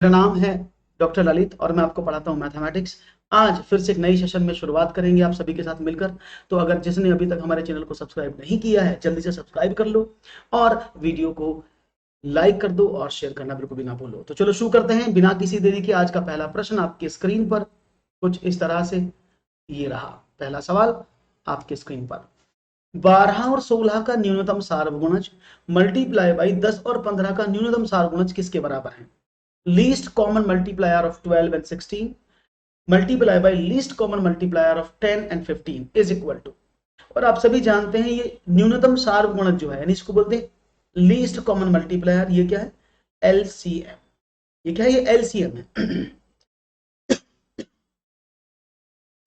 मेरा नाम है डॉक्टर ललित और मैं आपको पढ़ाता हूँ मैथमेटिक्स। आज फिर से एक नई सेशन में शुरुआत करेंगे आप सभी के साथ मिलकर। तो अगर जिसने अभी तक हमारे चैनल को सब्सक्राइब नहीं किया है जल्दी से सब्सक्राइब कर लो और वीडियो को लाइक कर दो और शेयर करना बिल्कुल भी ना भूलो। तो चलो शुरू करते हैं बिना किसी देरी के। आज का पहला प्रश्न आपके स्क्रीन पर कुछ इस तरह से ये रहा। पहला सवाल आपके स्क्रीन पर, 12 और 16 का न्यूनतम सार्वगुणज मल्टीप्लाई बाई 10 और 15 का न्यूनतम सार्वगुणज किसके बराबर है? Least common multiplier of 12 and 16 multiply by least common multiplier of 10 and 15 is equal to. और आप सभी जानते हैं ये न्यूनतम सार्वगुणज जो है यानी इसको बोलते हैं लीस्ट कॉमन मल्टीप्लायर। ये क्या है? एलसीएम। ये क्या है? ये एलसीएम है।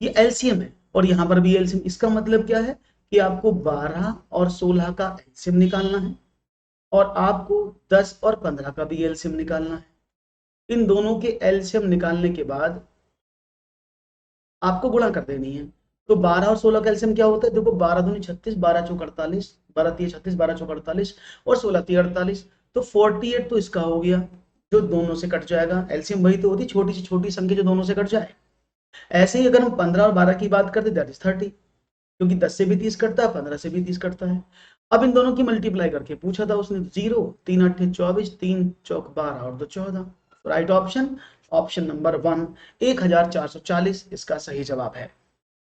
ये एलसीएम है और यहां पर भी एलसीएम। इसका मतलब क्या है कि आपको 12 और 16 का एलसीएम निकालना है और आपको 10 और 15 का भी एलसीएम निकालना है। इन दोनों के एलसीएम निकालने के बाद आपको गुणा कर देनी है। तो 12 और 16 का एलसीएम क्या होता है? देखो, 12 दूनी 36, 12 चौक 48, 12 तिया 36, 12 चौक 48 और 16 तिया 48। तो 48 तो इसका हो गया जो दोनों से कट जाएगा। एलसीएम वही तो होती, छोटी से छोटी संख्या जो दोनों से कट जाए। ऐसे ही अगर हम 15 और 12 की बात करते दैट इज 30, क्योंकि 10 से भी 30 कटता है, 15 से भी 30 कटता है। अब इन दोनों की मल्टीप्लाई करके पूछा था उसने, 0 3 8 24, 3 चौक 12 और 2 14। राइट ऑप्शन, ऑप्शन नंबर 1 1440 इसका सही जवाब है।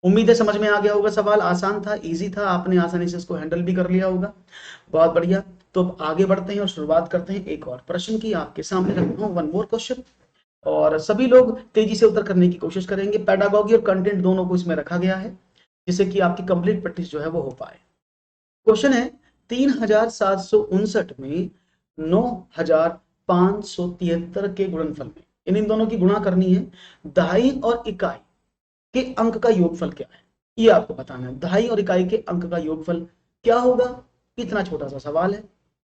उम्मीद है समझ में आ गया होगा। सवाल आसान था, इजी था, आपने आसानी से इसको हैंडल भी कर लिया होगा। बहुत बढ़िया। तो अब आगे बढ़ते हैं और शुरुआत करते हैं एक और प्रश्न की। आपके सामने रखता हूं वन मोर क्वेश्चन और सभी लोग तेजी से उत्तर करने की कोशिश करेंगे। पेडागॉजी और कंटेंट दोनों को इसमें रखा गया है जिससे कि आपकी कंप्लीट प्रैक्टिस जो है वो हो पाए। क्वेश्चन है, 3759 में 9573 के गुणनफल में इन दोनों की गुणा करनी है। दहाई और इकाई के अंक का योगफल क्या है? ये आपको बताना है। दहाई और इकाई के अंक का योगफल क्या होगा? इतना छोटा सा सवाल है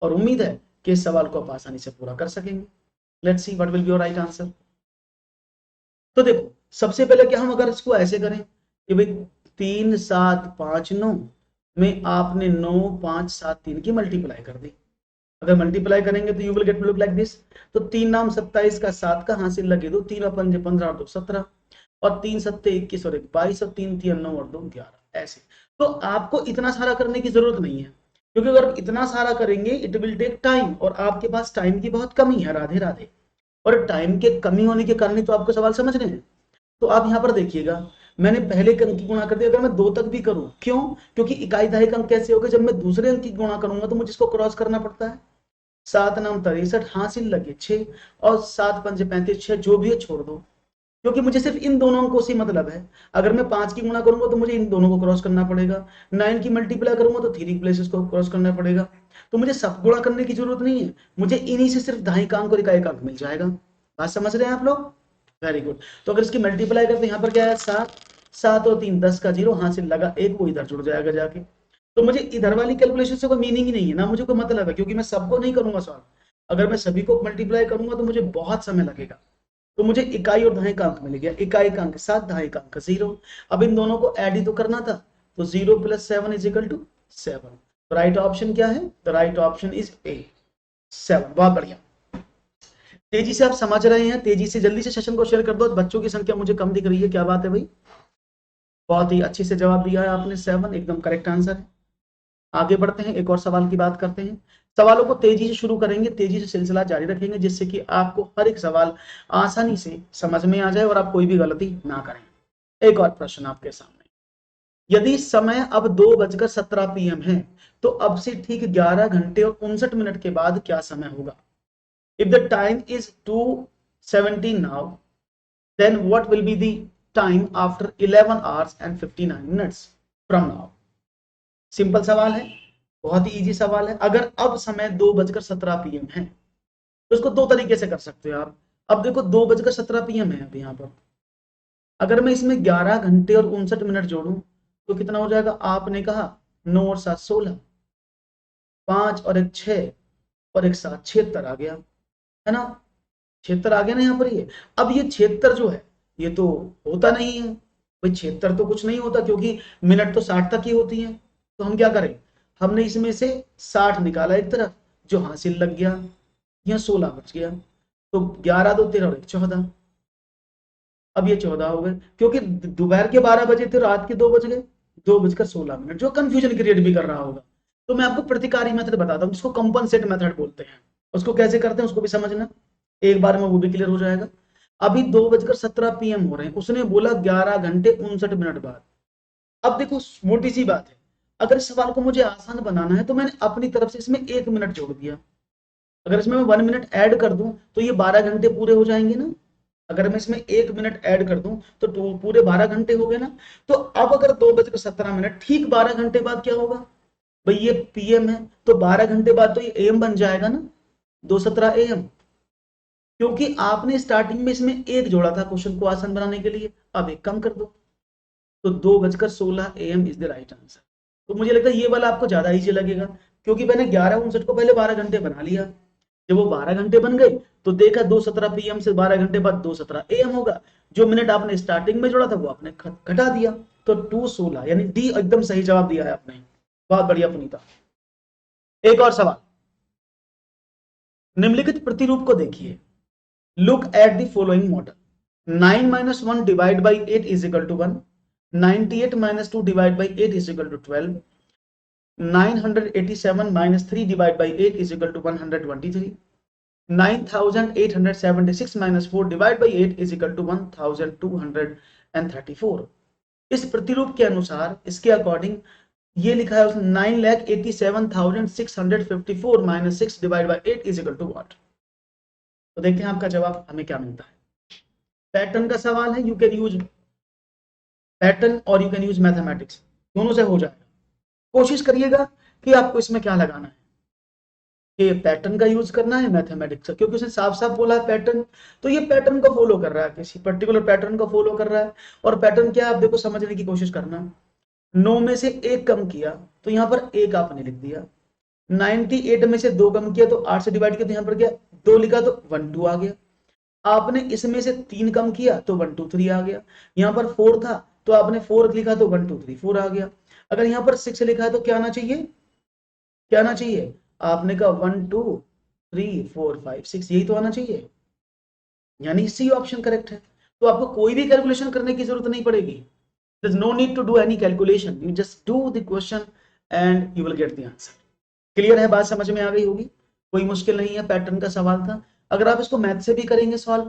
और उम्मीद है कि इस सवाल को आप आसानी से पूरा कर सकेंगे। Let's see what will be your right answer. तो देखो, सबसे पहले क्या हम अगर इसको ऐसे करें कि भाई 3759 में आपने 9573 की मल्टीप्लाई कर दी। अगर मल्टीप्लाई करेंगे तो you will get look like this. तो 3 नाम 27 का 7 का हासिल लगे दो, 3 अपन 15 और 2 17 और 3 सत्ते 21 और 1 22 और 3 3 9 और 2 11 ऐसे। तो आपको इतना सारा करने की जरूरत नहीं है क्योंकि अगर इतना सारा करेंगे इट विल टेक टाइम और आपके पास टाइम की बहुत कमी है। राधे राधे। और टाइम के कमी होने के कारण तो आपको सवाल समझ रहे हैं। तो आप यहाँ पर देखिएगा, मैंने पहले के अंक की गुणा कर दिया। अगर मैं 2 तक भी करूं, क्यों? क्योंकि इकाई दहाई का अंक कैसे होगा? जब मैं दूसरे अंक की गुणा करूंगा तो मुझे इसको क्रॉस करना पड़ता है। 7 नाम 63 हासिल लगे 6 और 7 पंजे 35 6 जो भी है छोड़ दो, क्योंकि मुझे सिर्फ इन दोनों अंकों से मतलब है। अगर मैं 5 की गुणा करूंगा तो मुझे इन दोनों को क्रॉस करना पड़ेगा। 9 की मल्टीप्लाई करूंगा तो 3 प्लेसेस को क्रॉस करना पड़ेगा। तो मुझे सब गुणा करने की जरूरत नहीं है, मुझे इन्हीं से सिर्फ दहाई का अंक और इकाई का अंक मिल जाएगा। बात समझ रहे हैं आप लोग? Very good. तो अगर इसकी मल्टीप्लाई करते हैं, यहाँ पर क्या है 7, 7 और 3 10 का 0 हासिल लगा 1, वो इधर जुड़ जाएगा जाके। तो मुझे इधर वाली कैलकुलेशन से कोई मीनिंग ही नहीं है ना, मुझे कोई मतलब है, क्योंकि मैं सबको नहीं करूंगा सॉल्व। अगर मैं सभी को मल्टीप्लाई करूंगा तो मुझे बहुत समय लगेगा। तो मुझे इकाई और दहाई का अंक मिल गया। इकाई का अंक 7, दहाई का अंक 0। अब इन दोनों को ऐड ही तो करना था। तो 0 + 7 is equal to 7। Right option क्या है? The right option is A, 7। बहुत बढ़िया। तेजी से आप समझ रहे हैं, तेजी से जल्दी से सेशन को शेयर कर दो। बच्चों की संख्या मुझे कम दिख रही है, क्या बात है भाई? बहुत ही अच्छे से जवाब दिया है आपने, 7 एकदम करेक्ट आंसर है। आगे बढ़ते हैं, एक और सवाल की बात करते हैं। सवालों को तेजी से शुरू करेंगे, तेजी से सिलसिला जारी रखेंगे जिससे कि आपको हर एक सवाल आसानी से समझ में आ जाए और आप कोई भी गलती ना करें। एक और प्रश्न आपके सामने, यदि समय अब 2:17 PM है तो अब से ठीक 11 घंटे और 59 मिनट के बाद क्या समय होगा? If the time is 2:17 now, then what will be the time after 11 hours and 59 minutes from now? Simple सवाल है, बहुत ही इजी सवाल है। अगर अब समय 2:17 PM है तो इसको दो तरीके से कर सकते हो आप। अब देखो 2:17 PM है अब यहाँ पर, अगर मैं इसमें 11 घंटे और 59 मिनट जोड़ूं तो कितना हो जाएगा? आपने कहा 9 और 7 16, 5 और 1 6 और 1 7 76 आ गया, है ना? 76 आ गया ना यहाँ पर। ये अब ये 76 जो है ये तो होता नहीं है भाई, 76 तो कुछ नहीं होता क्योंकि मिनट तो 60 तक ही होती है। तो हम क्या करें, हमने इसमें से 60 निकाला एक तरफ, जो हासिल लग गया, यहाँ 16 बच गया। तो 11 2 13 और 1 14। अब ये 14 हो गए, क्योंकि दोपहर के 12 बजे थे, रात के 2 बज गए, 2:16। जो कंफ्यूजन क्रिएट भी कर रहा होगा, तो मैं आपको प्रतिकारी मेथड बताता हूँ, जिसको कंपनसेट मेथड बोलते हैं। उसको कैसे करते हैं उसको भी समझना, एक बार में वो भी क्लियर हो जाएगा। अभी 2:17 PM हो रहे हैं, उसने बोला 11 घंटे 59 मिनट बाद। अब देखो मोटी सी बात है, अगर इस सवाल को मुझे आसान बनाना है तो मैंने अपनी तरफ से इसमें 1 मिनट जोड़ दिया। अगर इसमें मैं 1 मिनट ऐड कर दूं तो ये 12 घंटे पूरे हो जाएंगे ना। अगर मैं इसमें 1 मिनट ऐड कर दूं तो पूरे 12 घंटे हो गए ना। तो अब अगर 2:17 ठीक 12 घंटे बाद क्या होगा भाई, ये PM है तो 12 घंटे बाद तो ये AM बन जाएगा ना, 2:17 AM। क्योंकि आपने स्टार्टिंग में इसमें एक जोड़ा था क्वेश्चन को आसान बनाने के लिए, अब एक कम कर दो, तो 2:16 AM is the right answer. तो मुझे लगता है ये वाला आपको ज्यादा इजी लगेगा, क्योंकि मैंने 11:59 को पहले 12 घंटे बना लिया। जब वो 12 घंटे बन गए तो देखा 2:17 PM से 12 घंटे बाद 2:17 AM होगा। जो मिनट आपने स्टार्टिंग में जोड़ा था वो आपने घटा दिया, तो 2:16 यानी डी एकदम सही जवाब दिया है आपने। बहुत बढ़िया पुनीता। एक और सवाल, निम्नलिखित प्रतिरूप को देखिए। Look at the following model. 9 - 1 divide by 8 is equal to 1। 98 - 2 divide by 8 is equal to 12। 987 - 3 divide by 8 is equal to 123। 9876 - 4 divide by 8 is equal to 1234। इस प्रतिरूप के अनुसार, इसके अकॉर्डिंग ये लिखा है 9,87,654 - 6 divide by 8 is equal to what. तो देखते हैं आपका जवाब हमें क्या मिलता है। पैटर्न का सवाल है, यू कैन यूज पैटर्न और यू कैन यूज मैथमेटिक्स, दोनों से हो जाएगा। कोशिश करिएगा कि आपको इसमें क्या लगाना है, कि पैटर्न का यूज करना है मैथमेटिक्स का, क्योंकि उसने साफ साफ बोला है पैटर्न। तो ये पैटर्न को फॉलो कर रहा है, किसी पर्टिकुलर पैटर्न को फॉलो कर रहा है। और पैटर्न क्या है आप देखो, समझने की कोशिश करना। 9 में से 1 कम किया तो यहाँ पर 1 आपने लिख दिया। 98 में से 2 कम किया तो 8 से डिवाइड किया तो यहाँ पर क्या 2 लिखा तो 1 2 आ गया। आपने इसमें से 3 कम किया तो 1 2 3 आ गया। यहाँ पर 4 था तो आपने 4 लिखा तो 1 2 3 4 आ गया। अगर यहाँ पर 6 लिखा है तो क्या आना चाहिए, क्या आना चाहिए, आपने कहा 1 2 3 4 5 6, यही तो आना चाहिए, यानी सी ऑप्शन करेक्ट है। तो आपको कोई भी कैलकुलेशन करने की जरूरत नहीं पड़ेगी। There's no need to do any calculation. You just do the question and you will get the answer. Clear है, बात समझ में आ गई होगी। कोई मुश्किल नहीं है, पैटर्न का सवाल था। अगर आप इसको मैथ से भी करेंगे सॉल्व,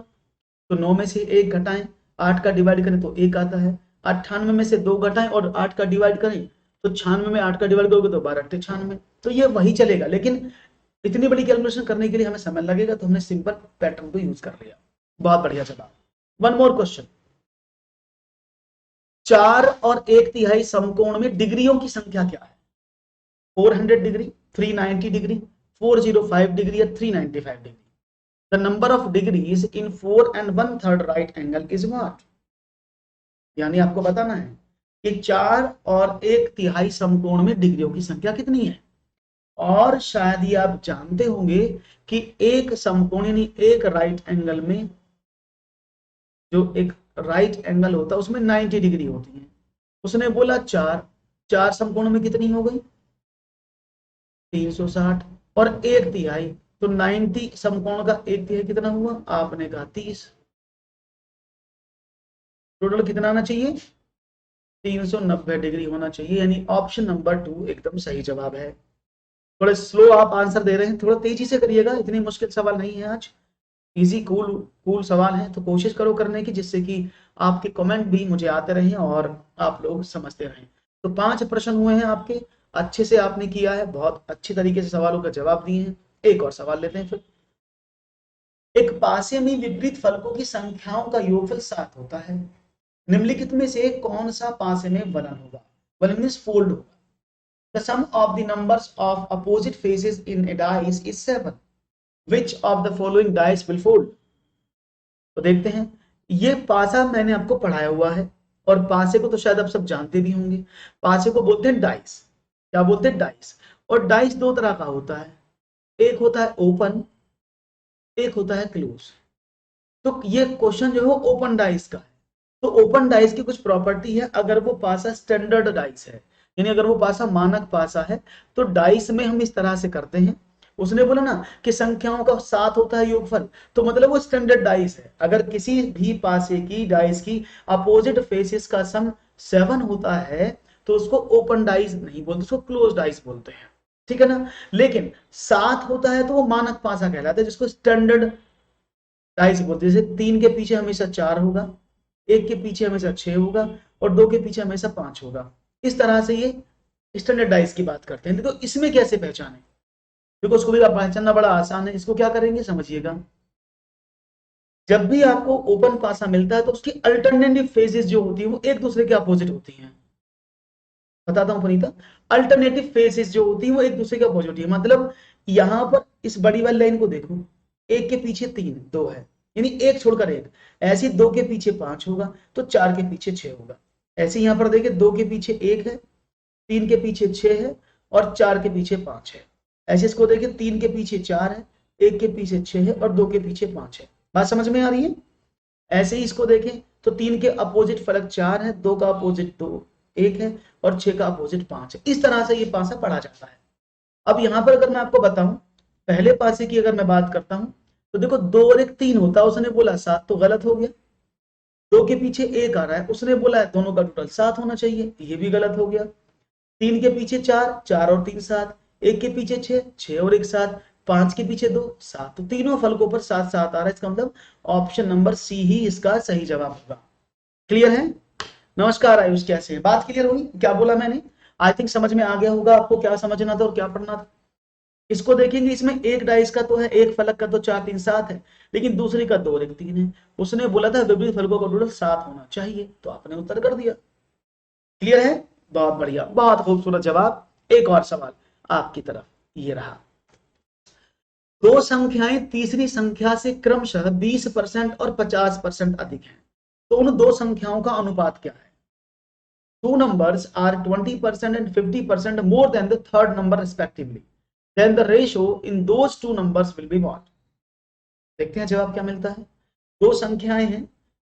तो 9 में से 1 घटाएं, 8 का डिवाइड करें तो 1 आता है। 98 में से 2 घटाएं और 8 का डिवाइड करें तो 96 में 8 का डिवाइड करोगे तो 12 8 96। तो ये वही चलेगा, लेकिन इतनी बड़ी कैलकुलेशन करने के लिए हमें समय लगेगा, तो हमने सिंपल पैटर्न को यूज कर लिया। बहुत बढ़िया जवाब। One more question. 4 और 1/3 समकोण में डिग्रियों की संख्या क्या है? 400 डिग्री, 390 डिग्री, 405 डिग्री या 395 degree. The number of degrees in 4 and 1/3 right angle is what. यानी आपको बताना है कि 4 और 1/3 समकोण में डिग्रियों की संख्या कितनी है। और शायद ये आप जानते होंगे कि एक समकोण यानी एक राइट एंगल में, जो एक राइट एंगल होता है उसमें 90 डिग्री होती है। उसने बोला 4 समकोणों में कितनी हो गई 360, और 1/3 तो 90 समकोण का 1/3 कितना हुआ, आपने कहा 30। टोटल कितना आना चाहिए 390 डिग्री होना चाहिए, यानी ऑप्शन नंबर 2 एकदम सही जवाब है। थोड़ा स्लो आप आंसर दे रहे हैं, थोड़ा तेजी से करिएगा, इतनी मुश्किल सवाल नहीं है आज, इजी कूल कूल सवाल है। तो कोशिश करो करने की, जिससे कि आपके कमेंट भी मुझे आते रहें और आप लोग समझते रहें। तो 5 प्रश्न हुए हैं आपके, अच्छे से आपने किया है, बहुत अच्छी तरीके से सवालों का जवाब दिए हैं। एक और सवाल लेते हैं फिर। एक पासे में विपरीत फलकों की संख्याओं का योगफल 7 होता है। निम्नलिखित में से कौन सा पासे में वलन होगा, वलन मींस फोल्ड होगा। The sum of the numbers of opposite faces in a dice is 7. Which of the following dice will fold? तो देखते हैं, ये पासा मैंने आपको पढ़ाया हुआ है, और पासे को तो शायद आप सब जानते भी होंगे। पासे को बोलते हैं डाइस। क्या बोलते हैं, डाइस। और डाइस 2 तरह का होता है, एक होता है ओपन, एक होता है क्लोज। तो ये क्वेश्चन जो है ओपन डाइस का है। तो ओपन डाइस की कुछ प्रॉपर्टी है, अगर वो पासा स्टैंडर्ड डाइस है, यानी अगर वो पासा मानक पासा है, तो डाइस में हम इस तरह से करते हैं, उसने बोला ना कि संख्याओं का 7 होता है योगफल, तो मतलब वो स्टैंडर्ड डाइस है। अगर किसी भी पासे की डाइस की अपोजिट फेसेस का सम 7 होता है तो उसको ओपन डाइस नहीं बोलते, उसको क्लोज डाइस बोलते हैं, ठीक है ना। लेकिन 7 होता है तो वो मानक पासा कहलाता है, जिसको स्टैंडर्ड डाइस बोलते हैं। जैसे 3 के पीछे हमेशा 4 होगा, 1 के पीछे हमेशा 6 होगा और 2 के पीछे हमेशा 5 होगा। इस तरह से ये स्टैंडर्ड डाइस की बात करते हैं। तो इसमें कैसे पहचाने, क्योंकि उसको भी पहचानना बड़ा आसान है। इसको क्या करेंगे समझिएगा, जब भी आपको ओपन पासा मिलता है तो उसकी अल्टरनेटिव फेजेस जो होती है वो एक दूसरे के अपोजिट होती हैं। बताता हूं पुनीता, अल्टरनेटिव फेजेस जो होती है वो एक दूसरे के अपोजिट होती है। मतलब यहां पर इस बड़ी वाली लाइन को देखो, एक के पीछे 3 2 है, यानी एक छोड़कर एक। ऐसे 2 के पीछे 5 होगा तो 4 के पीछे 6 होगा। ऐसे यहां पर देखिए 2 के पीछे 1 है, 3 के पीछे 6 है और 4 के पीछे 5 है। ऐसे इसको देखिए 3 के पीछे 4 है, 1 के पीछे 6 है और 2 के पीछे 5 है। बात समझ में आ रही है। ऐसे ही इसको देखें तो 3 के अपोजिट फलक 4 है, 2 का अपोजिट 2 1 है और 6 का अपोजिट 5 है। इस तरह से ये पासा पढ़ा जाता है। अब यहां पर अगर मैं आपको बताऊं, पहले पासे की अगर मैं बात करता हूं तो देखो 2 और 1 3 होता है, उसने बोला 7 तो गलत हो गया। 2 के पीछे 1 आ रहा है, उसने बोला है दोनों का टोटल 7 होना चाहिए, ये भी गलत हो गया। 3 के पीछे 4 4 और 3 7, 1 के पीछे 6 6 और 1 7, 5 के पीछे 2 7, तो तीनों फलकों पर 7 7 आ रहा है। इसका मतलब ऑप्शन नंबर सी ही इसका सही जवाब होगा। क्लियर है। नमस्कार आयुष, कैसे हैं? बात क्लियर हुई? क्या बोला मैंने? आई थिंक समझ में आ गया होगा आपको क्या समझना था और क्या पढ़ना था। इसको देखेंगे, इसमें एक डाइस का तो है, एक फलक का तो 4 3 7 है, लेकिन दूसरी का 2 और 1 3 है। उसने बोला था विपरीत फलकों का टोटल 7 होना चाहिए, तो आपने उत्तर कर दिया। क्लियर है, बहुत बढ़िया, बहुत खूबसूरत जवाब। एक और सवाल आपकी तरफ, ये रहा। दो संख्याएं तीसरी संख्या से क्रमशः 20% और 50% अधिक हैं, तो उन दो संख्याओं का अनुपात क्या है? Two numbers are 20% and 50% more than the third number respectively. Then the ratio in those two numbers will be what? देखते हैं जवाब क्या मिलता है। दो संख्याएं हैं,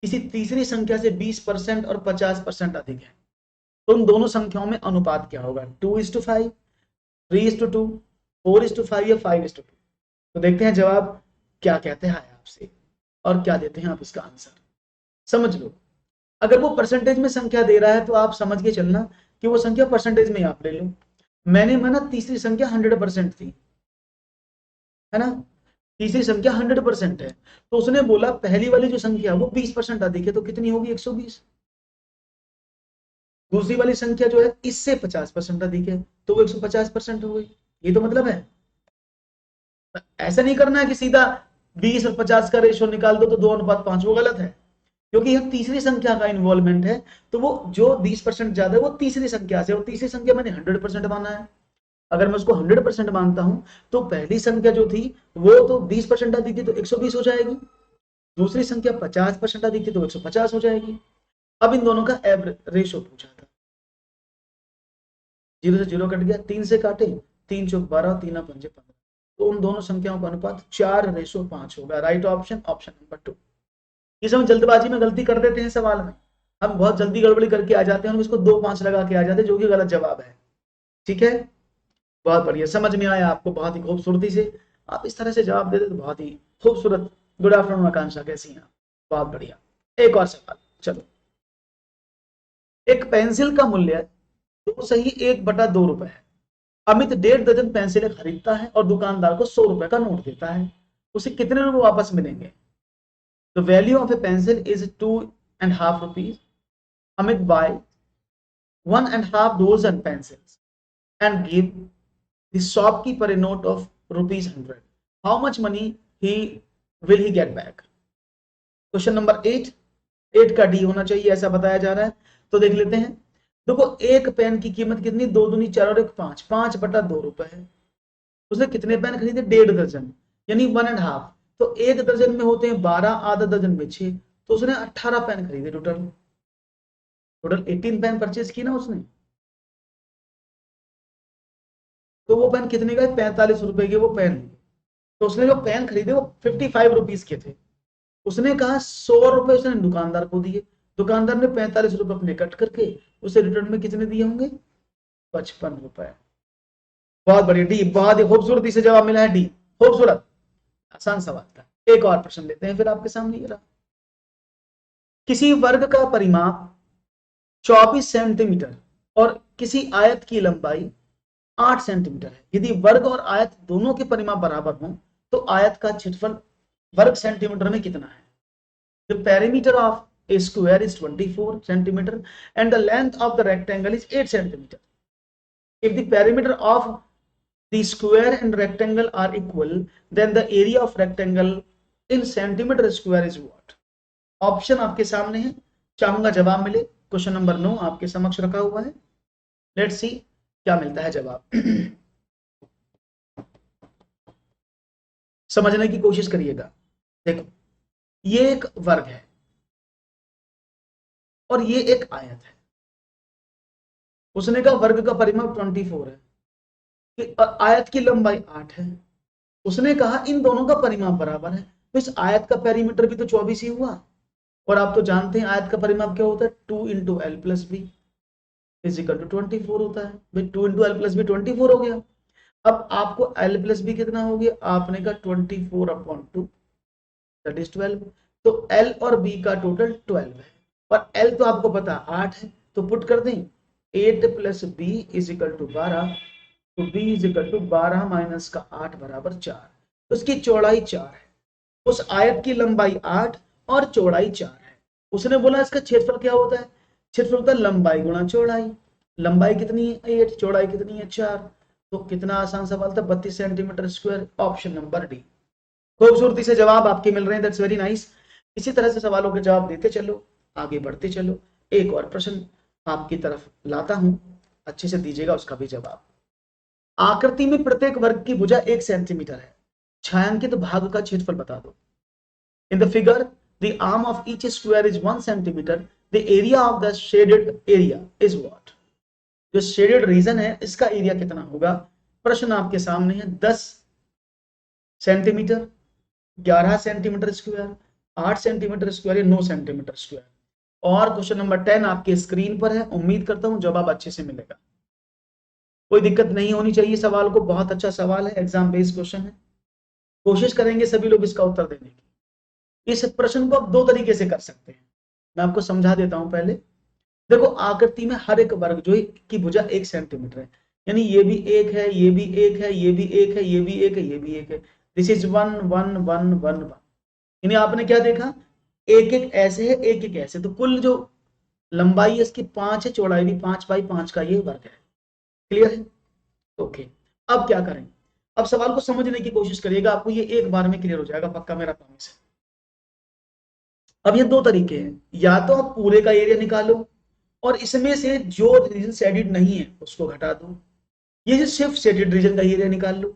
किसी तीसरी संख्या से 20% और 50% अधिक है, तो उन दोनों संख्याओं में अनुपात क्या होगा? 2:5, 3:2, 4:5 या 5:2? तो देखते हैं जवाब क्या कहते हैं आपसे और क्या देते हैं आप इसका आंसर। समझ लो, अगर वो परसेंटेज में संख्या दे रहा है तो आप समझ के चलना कि वो संख्या परसेंटेज में आप ले लो। मैंने माना तीसरी संख्या 100% थी, है ना, तीसरी संख्या 100% है, तो उसने बोला पहली वाली जो संख्या वो 20% अधिक है, तो कितनी होगी? 120। दूसरी वाली संख्या जो है इससे 50% अधिक है, तो वो 150% हो गई। ये तो मतलब है। ऐसा नहीं करना है कि सीधा 20 और 50 का रेशियो निकाल दो तो 2:5, वो गलत है, क्योंकि यह तीसरी संख्या का इन्वॉल्वमेंट है। तो वो जो 20% ज्यादा है वो तीसरी संख्या से, और तीसरी संख्या मैंने 100% माना है। अगर मैं उसको 100% मानता हूं तो पहली संख्या जो थी वो तो 20% अधिक थी तो 120 हो जाएगी, दूसरी संख्या 50% अधिक थी तो 150 हो जाएगी। अब इन दोनों का एवरेज रेशियो पूछा था, 0 से 0 कट गया, 3 से काटे, 3 चौक 12, 3 पंजे 15, तो उन दोनों संख्याओं का अनुपात 4:5 होगा। Right option, option number 2। इस हम जल्दबाजी में गलती कर देते हैं सवाल में, हम बहुत जल्दी गड़बड़ी करके आ जाते हैं और इसको 2 5 लगा के आ जाते हैं, जो कि गलत जवाब है। ठीक है, बहुत बढ़िया, समझ में आया आपको बहुत ही खूबसूरती से। आप इस तरह से जवाब देते तो बहुत ही खूबसूरत। गुड आफ्टरनून आकांक्षा, कैसी हैं? बहुत बढ़िया। एक और सवाल, चलो। एक पेंसिल का मूल्य 2 सही 1/2 रुपए है। अमित 1.5 दर्जन पेंसिलें खरीदता है और दुकानदार को 100 रुपए का नोट देता है, उसे कितने रुपए वापस मिलेंगे? The value of A pencil is 2.5 rupees. Amit buy 1.5 dozen pencils and give the shopkeeper a note of ₹100. How much money he will he get back? Question number 8 का डी होना चाहिए ऐसा बताया जा रहा है। तो देख लेते हैं। देखो, एक पेन की कीमत कितनी? 2 दूनी 4 और 1 5, 5/2 रुपए है। उसने कितने पेन खरीदे? 1.5 दर्जन, यानी 1.5। तो एक दर्जन में होते हैं 12, आधा दर्जन में 6, तो उसने 18 पेन खरीदे। टोटल टोटल 18 पेन परचेज की ना उसने। तो वो पेन कितने का? 45 रुपए के वो पेन। तो उसने जो पेन खरीदे वो 55 रुपीज के थे। उसने कहा 100 रुपए उसने दुकानदार को दिए, दुकानदार ने 45 रुपए अपने कट करके उसे रिटर्न में कितने दिए होंगे? 55 रुपए। बहुत बढ़िया, डी, बहुत ही खूबसूरती से जवाब मिला है, डी, खूबसूरत, आसान सवाल था। एक और प्रश्न लेते हैं फिर आपके सामने। ये रहा, किसी वर्ग का परिमाप 24 सेंटीमीटर और किसी आयत की लंबाई 8 सेंटीमीटर है। यदि वर्ग और आयत दोनों के परिमाप बराबर हों तो आयत का क्षेत्रफल वर्ग सेंटीमीटर में कितना है? The perimeter of a square is 24 centimeter and the length of the rectangle is 8 centimeter. If the perimeter of the square and rectangle are equal, then the area of rectangle in centimeter square is what? Option आपके सामने है, चाहूंगा जवाब मिले। Question number 9 आपके समक्ष रखा हुआ है। लेट्स सी क्या मिलता है जवाब। समझने की कोशिश करिएगा। देखो, ये एक वर्ग है और ये एक आयत है। उसने कहा वर्ग का परिमाप 24 है, आयत की लंबाई 8 है। उसने कहा इन दोनों का परिमाप बराबर है, तो इस आयत का पेरीमीटर भी तो 24 ही हुआ। और आप तो जानते हैं आयत का परिमाप क्या होता है, 2 into L plus B is equal to 24 होता है। भाई 2 इंटू एल प्लस बी 24 हो गया। अब आपको एल प्लस बी कितना हो गया, आपने कहा 24 अपॉन 2 दैट इज 12। तो एल और बी का टोटल 12 है और एल तो आपको पता 8 है, तो पुट कर दें 8 plus B is equal to 12। तो b is equal to 12 minus का 8 बराबर 4। उसकी चौड़ाई 4 है, उस आयत की लंबाई 8 और चौड़ाई 4 है। उसने बोला इसका क्षेत्रफल क्या होता है, क्षेत्रफल होता है लंबाई गुणा चौड़ाई। लंबाई कितनी है 8, चौड़ाई कितनी है 4। तो कितना आसान सवाल था, 32 centimetre square. Option number D. खूबसूरती से जवाब आपके मिल रहे हैं, दैट्स वेरी नाइस। इसी तरह से सवालों के जवाब देते चलो, आगे बढ़ते चलो। एक और प्रश्न आपकी तरफ लाता हूं, अच्छे से दीजिएगा उसका भी जवाब। आकृति में प्रत्येक वर्ग की भुजा 1 सेंटीमीटर है, छायांकित भाग का क्षेत्रफल बता दो। In the figure the arm of each square is 1 centimetre, the area of the shaded area is what? जो शेडेड रीजन है इसका एरिया कितना होगा? प्रश्न आपके सामने है। 10 centimetre, 11 centimetre square, 8 centimetre square या 9 सेंटीमीटर स्क्वायर। और क्वेश्चन नंबर 10 आपके स्क्रीन पर है। उम्मीद करता हूं जवाब अच्छे से मिलेगा, कोई दिक्कत नहीं होनी चाहिए सवाल को। बहुत अच्छा सवाल है, एग्जाम बेस्ड क्वेश्चन है। कोशिश करेंगे सभी लोग इसका उत्तर देने की। इस प्रश्न को आप दो तरीके से कर सकते हैं, मैं आपको समझा देता हूं। पहले देखो, आकृति में हर एक वर्ग जो की भुजा 1 सेंटीमीटर है, यानी ये भी एक है, ये भी एक है, ये भी एक है, ये भी एक है, ये भी एक है। This is 1 1 1 1 1। यानी आपने क्या देखा, एक एक ऐसे है, एक एक ऐसे, तो कुल जो लंबाई है इसकी 5 है, चौड़ाई भी 5 बाई 5 का ये वर्ग है। क्लियर है? ओके। अब क्या करें, अब सवाल को समझने की कोशिश करिएगा, आपको ये एक बार में क्लियर हो जाएगा, पक्का मेरा प्रॉमिस है। अब ये दो तरीके हैं, या तो आप पूरे का एरिया निकालो और इसमें से जो रीजन शेडेड नहीं है उसको घटा दो, ये सिर्फ शेडेड रीजन का एरिया निकाल लो।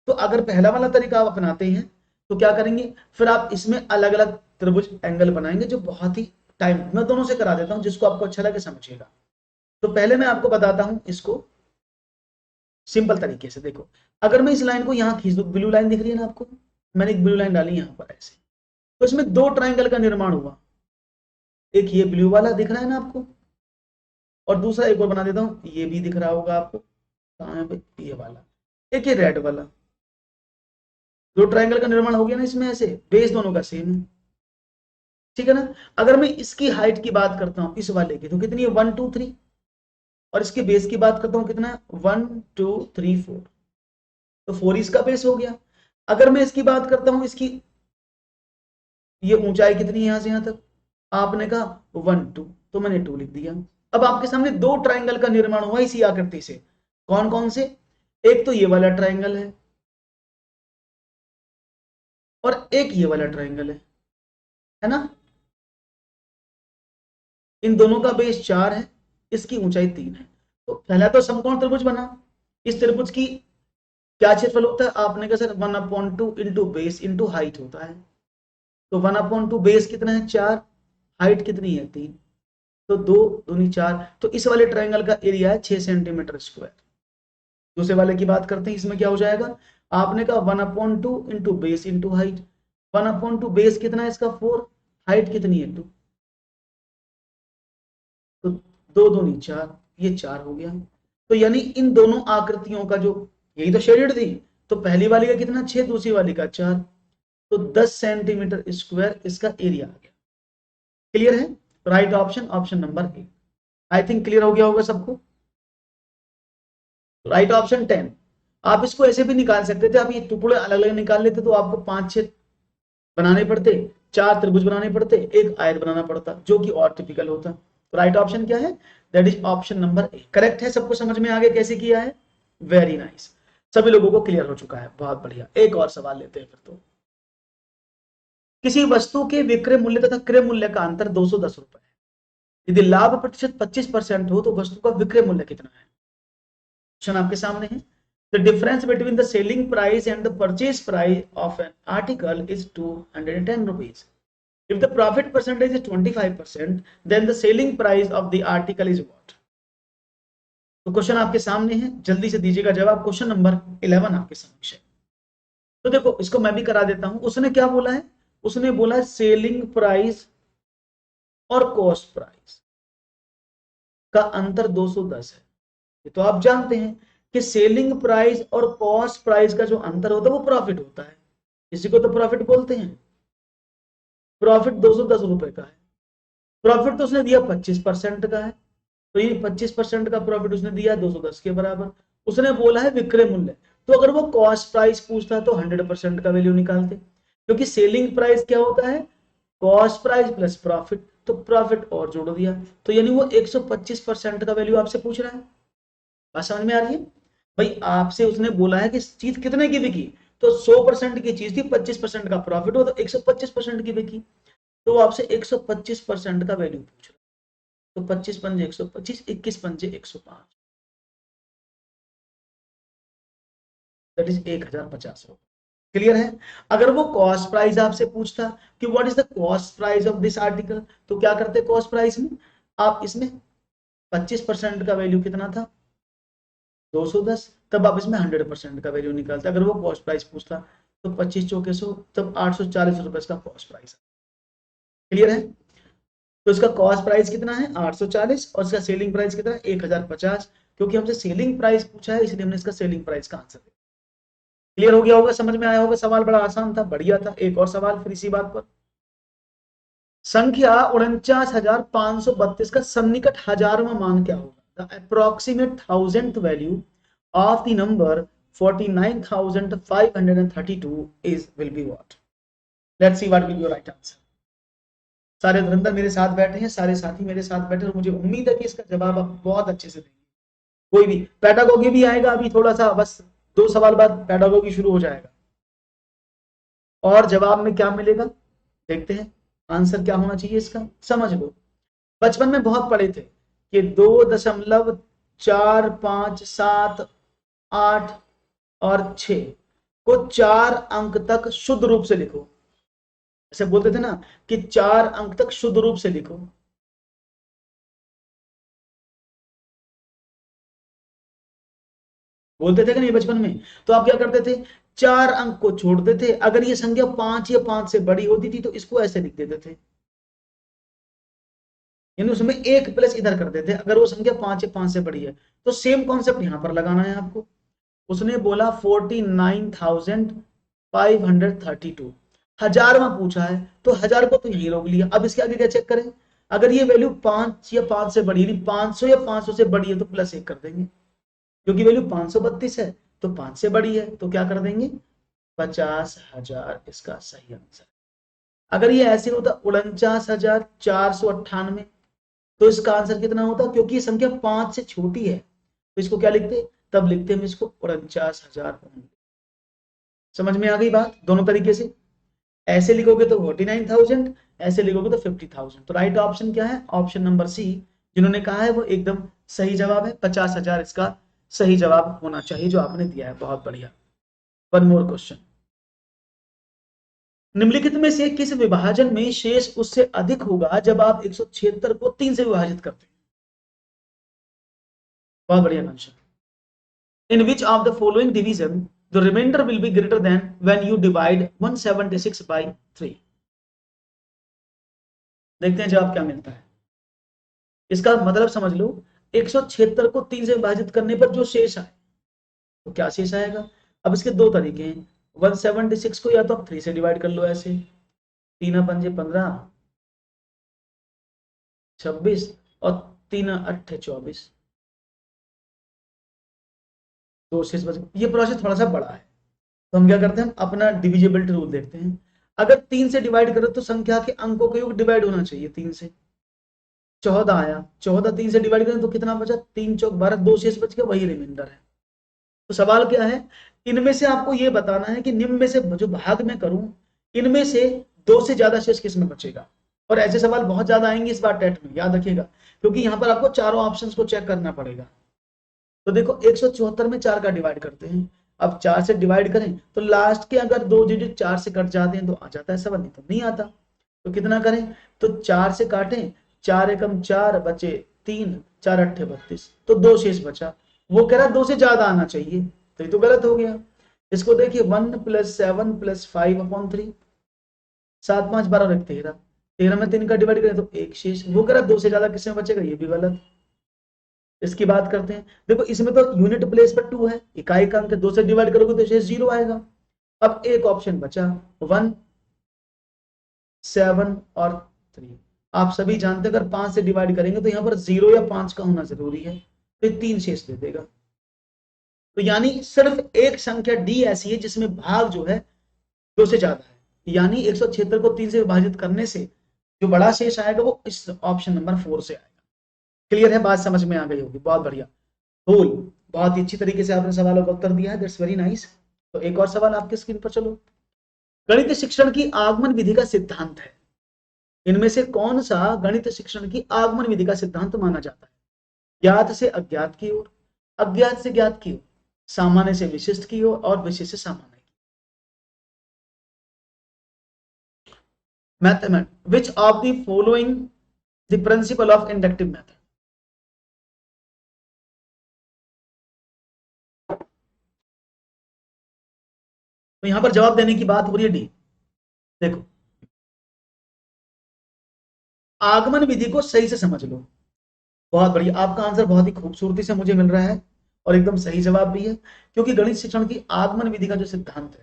तो अगर पहला वाला तरीका आप अपनाते हैं तो क्या करेंगे, फिर आप इसमें अलग अलग त्रिभुज एंगल बनाएंगे जो बहुत ही टाइम, मैं दोनों से करा देता हूं जिसको आपको अच्छा लगे समझिएगा। तो पहले मैं आपको बताता हूं इसको सिंपल तरीके से। देखो, अगर मैं इस लाइन को यहां खींच दूं, ब्लू लाइन दिख रही है ना आपको, मैंने एक ब्लू लाइन डाली यहां पर ऐसे, तो इसमें दो ट्राइंगल का निर्माण हुआ। एक ये ब्लू वाला दिख रहा है ना आपको, और दूसरा एक और बना देता हूं, ये भी दिख रहा होगा आपको, कहां है भाई, ये वाला, एक ये रेड वाला। दो ट्राइंगल का निर्माण हो गया ना इसमें, ऐसे बेस दोनों का सेम है, ठीक है ना। अगर मैं इसकी हाइट की बात करता हूं इस वाले की, तो कितनी है 1 2 3, और इसके बेस की बात करता हूं कितना है 1 2 3 4, तो 4 इसका बेस हो गया। अगर मैं इसकी बात करता हूं, इसकी ये ऊंचाई कितनी है यहां से यहां तक, आपने कहा 1 2, तो मैंने 2 लिख दिया। अब आपके सामने दो ट्राइंगल का निर्माण हुआ इसी आकृति से। कौन कौन से, एक तो ये वाला ट्राइंगल है और एक ये वाला ट्राइंगल है ना। इन दोनों का बेस 4 है, इसकी ऊंचाई 3 है। तो पहला तो समकोण त्रिभुज बना। इस त्रिभुज की क्या क्षेत्रफल होता है, आपने कहा sir 1/2 into base into height होता है। तो 1/2 बेस कितना है 4, हाइट कितनी है 3, तो 2 दूनी 4। तो इस वाले ट्राइंगल का एरिया है 6 सेंटीमीटर स्क्वायर। दूसरे वाले की बात करते हैं, इसमें क्या हो जाएगा, आपने कहा 1/2 into base into height. 1/2 base कितना है इसका 4, हाइट कितनी है 2, तो 2 दूनी 4, ये 4 हो गया। तो यानी इन दोनों आकृतियों का जो यही तो शेडेड थी। तो पहली वाली का कितना 6, दूसरी वाली का 4, तो 10 सेंटीमीटर स्क्वायर इसका एरिया आ गया। क्लियर है? Right option, option number A. I think clear हो गया होगा सबको। Right option 10। आप इसको ऐसे भी निकाल सकते थे, आप ये टुकड़े अलग अलग निकाल लेते तो आपको 5-6 बनाने पड़ते, 4 त्रिभुज बनाने पड़ते, एक आयत बनाना पड़ता, जो कि और टिपिकल होता। तो राइट ऑप्शन क्या है? That is option number A. Correct है? सबको समझ में आ गया कैसे किया है? वेरी नाइस, सभी लोगों को क्लियर हो चुका है, बहुत बढ़िया। एक और सवाल लेते हैं फिर तो। किसी वस्तु के विक्रय मूल्य तथा क्रय मूल्य का अंतर 210 रुपए है। यदि लाभ प्रतिशत 25% हो तो वस्तु का विक्रय मूल्य कितना है? क्वेश्चन आपके सामने है। The difference between the selling price and the purchase price of an article is 210 rupees. If the profit percentage is 25%, then the selling price of the article is what? तो क्वेश्चन आपके सामने है, जल्दी से दीजिएगा जवाब। क्वेश्चन नंबर 11 आपके समक्ष है। तो देखो इसको मैं भी करा देता हूं। उसने क्या बोला है? उसने बोला है सेलिंग प्राइस और कॉस्ट प्राइस का अंतर 210 है। ये तो आप जानते हैं कि सेलिंग प्राइस और कॉस्ट प्राइस का जो अंतर होता है वो प्रॉफिट होता है। इसी को तो प्रॉफिट बोलते हैं। प्रॉफिट 210 रुपए का है। प्रॉफिट तो उसने दिया 25% का है, तो ये 25% का प्रॉफिट उसने दिया 210 के बराबर। उसने बोला है विक्रय मूल्य, तो अगर वो कॉस्ट प्राइस पूछता तो 100% का वैल्यू निकालते, क्योंकि सेलिंग प्राइस क्या होता है? कॉस्ट प्राइस प्लस प्रॉफिट, तो प्रॉफिट और जोड़ दिया, तो यानी वो 125% का वैल्यू आपसे पूछ रहा है। बात समझ में आ रही है? भाई आपसे उसने बोला है कि चीज कितने की बिकी, तो 100% की चीज थी, 25% का प्रॉफिट हो तो 125% की बिकी, तो वो आपसे 125% का वैल्यू पूछ रहा है। तो 25 पंजे 125, 21 पंजे 105, दैट इज 1050 रुपए। क्लियर है? अगर वो कॉस्ट प्राइस आपसे पूछता कि what is the cost price of this article, तो क्या करते कॉस्ट प्राइस में? आप इसमें 25% का वैल्यू कितना था? 210, तब आप इसमें 100% का वैल्यू निकालते। अगर वो कॉस्ट प्राइस पूछता तो 25 चौके 100, तब 840 रुपए इसका कॉस्ट प्राइस है। क्लियर है? तो इसका कॉस्ट प्राइस कितना है? 840, और इसका सेलिंग प्राइस कितना है? 1050। क्योंकि हमसे सेलिंग प्राइस पूछा है इसलिए हमने इसका सेलिंग प्राइस का आंसर दिया। क्लियर हो गया होगा, समझ में आया होगा। सवाल बड़ा आसान था, बढ़िया था। एक और सवाल फिर इसी बात पर। संख्या 49,532 का सन्निकट हजारवां मान क्या होगा? The approximate thousandth value of the number 49,532 is will be what? Let's see what will be your right answer. सारे धुरंधर मेरे साथ बैठे हैं, सारे साथी मेरे साथ बैठे, और मुझे उम्मीद है कि इसका जवाब आप बहुत अच्छे से देंगे। कोई भी पैडागोगी भी आएगा अभी, थोड़ा सा बस 2 सवाल बाद पैडागोगी शुरू हो जाएगा। और जवाब में क्या मिलेगा देखते हैं। आंसर क्या होना चाहिए इसका, समझ लो। बचपन में बहुत पढ़े थे कि 2.457 8 और 6 को 4 अंक तक शुद्ध रूप से लिखो। ऐसे बोलते थे ना कि 4 अंक तक शुद्ध रूप से लिखो। बोलते थे कि नहीं बचपन में? तो आप क्या करते थे? 4 अंक को छोड़ते थे। अगर ये संख्या 5 या 5 से बड़ी होती थी तो इसको ऐसे लिख देते थे, यानी उसमें एक प्लस इधर कर देते। अगर वो संख्या 5 या 5 से बड़ी है तो सेम कॉन्सेप्ट यहां पर लगाना है आपको। उसने बोला 49,532, हजारवा पूछा है तो हजार को तो यही रोक लिया। अब इसके आगे क्या चेक करें? अगर ये वैल्यू 5 या 5 से बड़ी, 500 या 500 से बड़ी है तो +1 कर देंगे, क्योंकि वैल्यू 532 है तो 5 से बड़ी है, तो क्या कर देंगे? 50,000 इसका सही आंसर। अगर ये ऐसे होता 49,498, तो इसका आंसर कितना होता? क्योंकि ये संख्या 5 से छोटी है तो इसको क्या लिखते? तब लिखते हम इसको 49,000। समझ में आ गई बात? दोनों तरीके से, ऐसे लिखोगे तो 49,000, ऐसे लिखोगे तो 50,000। तो राइट ऑप्शन क्या है? Option number C. जिन्होंने कहा है वो एकदम सही जवाब है। 50,000 इसका सही जवाब होना चाहिए जो आपने दिया है। बहुत बढ़िया। One more question. निम्नलिखित में से किस विभाजन में शेष उससे अधिक होगा जब आप 176 को 3 से विभाजित करते हैं? बहुत बढ़िया question. In which of the following division the remainder will be greater than when you divide 176 by 3? देखते हैं जवाब क्या मिलता है। इसका मतलब समझ लो, 176 को 3 से विभाजित करने पर जो शेष आए तो क्या शेष आएगा? अब इसके दो तरीके हैं, 176 को या तो आप 3 से डिवाइड कर लो ऐसे, 3 पंजे 15, 26 और 3 अट्ठे 24, दो शेष बच गए। ये प्रोसेस थोड़ा सा बड़ा है, तो हम क्या करते हैं, अपना डिविजिबिलिटी रूल देखते हैं। अगर 3 से डिवाइड करो तो संख्या के अंकों का योग डिवाइड होना चाहिए 3 से। 14 आया, 14 3 से डिवाइड करें तो कितना बचा, 3 चौक 12, दो शेष बच गया, वही रिमाइंडर है। तो सवाल क्या है, इनमें से आपको ये बताना है कि निम्न में से जो भाग में करूं, इनमें से दो से ज्यादा शेष किस में बचेगा। और ऐसे सवाल बहुत ज्यादा आएंगे इस बार टेट में, याद रखिएगा, क्योंकि यहाँ पर आपको चारों ऑप्शंस को चेक करना पड़ेगा। तो देखो 174 में 4 का डिवाइड करते हैं, अब 4 से डिवाइड करें तो लास्ट के अगर दो डिजिट 4 से कट जाते हैं तो आ जाता है सवाल, नहीं तो नहीं आता। तो कितना करें, तो 4 से काटें, 4 एकम 4 बचे 3, 4 अट्ठे 32, तो दो शेष बचा। वो कह रहा है 2 से ज्यादा आना चाहिए, तो ये तो गलत हो गया। इसको देखिए 1 + 7 + 5/3, 7 5 12 और 13, 13 में 3 का डिवाइड करें तो एक शेष। वो कह रहा है 2 से ज्यादा किसमें बचेगा, ये भी गलत। इसकी बात करते हैं, देखो इसमें तो यूनिट प्लेस पर 2 है, इकाई का अंक 2 से डिवाइड करोगे तो शेष 0 आएगा। अब एक ऑप्शन बचा 1 7 और 3। आप सभी जानते हैं अगर 5 से डिवाइड करेंगे तो यहाँ पर 0 या 5 का होना जरूरी है, तो 3 शेष दे देगा। तो यानी सिर्फ एक संख्या डी ऐसी है जिसमें भाग जो है 2 से ज्यादा है, यानी 176 को 3 से विभाजित करने से जो बड़ा शेष आएगा वो इस ऑप्शन नंबर 4 से आएगा। क्लियर है, बात समझ में आ गई होगी, बहुत बढ़िया। होल, बहुत ही अच्छी तरीके से आपने सवालों का उत्तर दिया है, दैट्स वेरी नाइस। तो एक और सवाल आपके स्क्रीन पर, चलो। गणित शिक्षण की आगमन विधि का सिद्धांत है, इनमें से कौन सा गणित शिक्षण की आगमन विधि का सिद्धांत माना जाता है? ज्ञात से अज्ञात की ओर, अज्ञात से ज्ञात की ओर, सामान्य से विशिष्ट की ओर और विशिष्ट से सामान्य की। Method, which of the following the principle of inductive method? तो यहां पर जवाब देने की बात हो रही है डी। देखो आगमन विधि को सही से समझ लो, बहुत बढ़िया, आपका आंसर बहुत ही खूबसूरती से मुझे मिल रहा है और एकदम सही जवाब भी है, क्योंकि गणित शिक्षण की आगमन विधि का जो सिद्धांत है,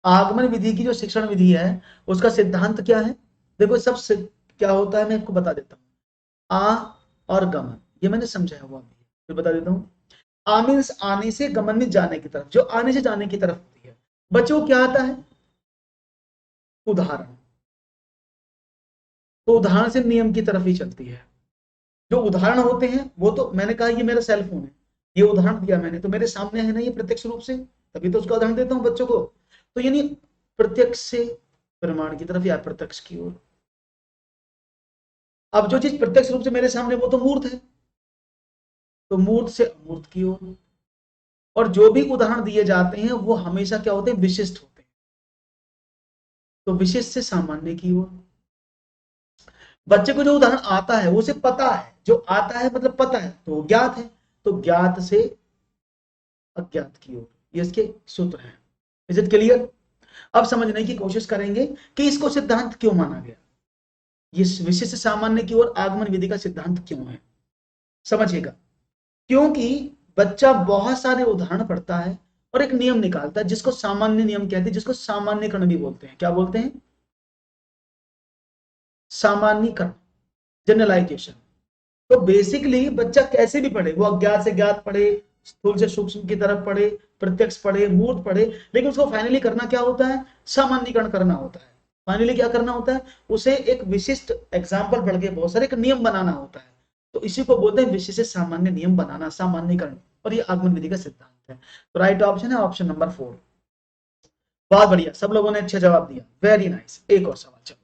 आगमन विधि की जो शिक्षण विधि है उसका सिद्धांत क्या है? देखो सब क्या होता है मैं आपको बता देता हूं। आ और गमन, ये मैंने समझाया हुआ भी है, फिर बता देता हूं। आ मीन्स आने से, गमन में जाने की तरफ, जो आने से जाने की तरफ होती है। बच्चों क्या आता है, उदाहरण, तो उदाहरण से नियम की तरफ ही चलती है। जो उदाहरण होते हैं वो तो मैंने कहा ये मेरा सेल फोन है, ये उदाहरण दिया मैंने, तो मेरे सामने है ना ये प्रत्यक्ष रूप से, तभी तो उसका उदाहरण देता हूं बच्चों को। तो यानी प्रत्यक्ष से प्रमाण की तरफ या प्रत्यक्ष की ओर। अब जो चीज प्रत्यक्ष रूप से मेरे सामने वो तो मूर्त है, तो मूर्त से अमूर्त की ओर। और जो भी उदाहरण दिए जाते हैं वो हमेशा क्या होते हैं, विशिष्ट होते हैं, तो विशिष्ट से सामान्य की ओर। बच्चे को जो उदाहरण आता है वो उसे पता है, जो आता है मतलब पता है, तो ज्ञात है, तो ज्ञात से अज्ञात की ओर, ये इसके सूत्र हैं। Is it clear? अब समझने की कोशिश करेंगे कि इसको सिद्धांत क्यों माना गया, ये विशिष्ट सामान्य की ओर आगमन विधि का सिद्धांत क्यों है, समझिएगा। क्योंकि बच्चा बहुत सारे उदाहरण पढ़ता है और एक नियम निकालता है जिसको सामान्य नियम कहते हैं, जिसको सामान्यकरण भी बोलते हैं। क्या बोलते हैं? सामान्यकरण, जनरलाइजेशन। तो बेसिकली बच्चा कैसे भी पढ़े, वो अज्ञात से ज्ञात पढ़े, स्थूल से सूक्ष्म की तरफ पढ़े, प्रत्यक्ष पढ़े, मूर्त पढ़े, लेकिन उसको फाइनली करना क्या होता है, सामान्यकरण करना होता है। फाइनली क्या करना होता है, उसे एक विशिष्ट एग्जाम्पल पढ़ के बहुत सारे एक नियम बनाना होता है। तो इसी को बोलते हैं विशिष्ट सामान्य नियम बनाना, सामान्यकरण, और ये आगमन विधि का सिद्धांत है। तो राइट ऑप्शन है ऑप्शन नंबर 4। बहुत बढ़िया, सब लोगों ने अच्छा जवाब दिया, वेरी नाइस। एक और सवाल, चलो।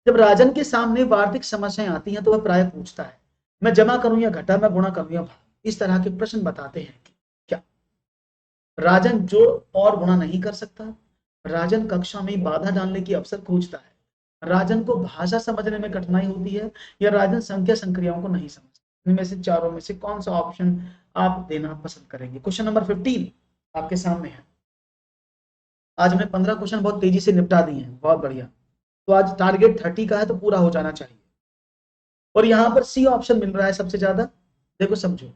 जब राजन के सामने वार्षिक समस्याएं आती हैं तो वह प्राय पूछता है, मैं जमा करूं या घटा, मैं गुणा करूं या भाग। इस तरह के प्रश्न बताते हैं कि क्या राजन जोड़ और गुणा नहीं कर सकता, राजन कक्षा में बाधा डालने की अवसर खोजता है, राजन को भाषा समझने में कठिनाई होती है, या राजन संख्या संक्रियाओं को नहीं समझता। इनमें से चारों में से कौन सा ऑप्शन आप देना पसंद करेंगे? क्वेश्चन नंबर 15 आपके सामने है। आज हमने 15 क्वेश्चन बहुत तेजी से निपटा दिए हैं, बहुत बढ़िया। तो आज टारगेट 30 का है तो पूरा हो जाना चाहिए। और यहाँ पर सी ऑप्शन मिल रहा है सबसे ज्यादा। देखो समझो,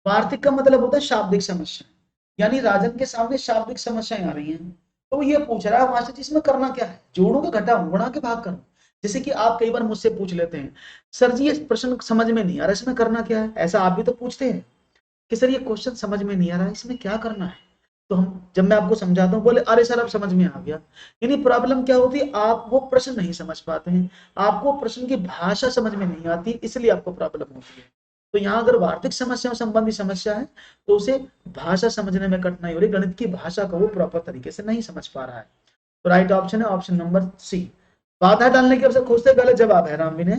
वार्तिक का मतलब होता है शाब्दिक समस्या, यानी राजन के सामने शाब्दिक समस्याएं आ रही हैं, तो वो ये पूछ रहा है मास्टर जी इसमें करना क्या है, जोड़ो के घटाओ, गुणा के भाग करो। जैसे कि आप कई बार मुझसे पूछ लेते हैं, सर जी ये प्रश्न समझ में नहीं आ रहा, इसमें करना क्या है, ऐसा आप भी तो पूछते हैं कि सर ये क्वेश्चन समझ में नहीं आ रहा है, इसमें क्या करना है। तो हम जब मैं आपको समझाता हूँ बोले अरे सर अब समझ में आ गया। यानी प्रॉब्लम क्या होती है, आप वो प्रश्न नहीं समझ पाते हैं, आपको प्रश्न की भाषा समझ में नहीं आती, इसलिए आपको प्रॉब्लम होती है। तो यहाँ अगर वार्तिक समस्याओं संबंधी समस्या है तो उसे भाषा समझने में कठिनाई हो रही, गणित की भाषा को वो प्रॉपर तरीके से नहीं समझ पा रहा है। तो राइट ऑप्शन है ऑप्शन नंबर सी। बाधा डालने के अवसर खोजते गलत जवाब है रामवी ने।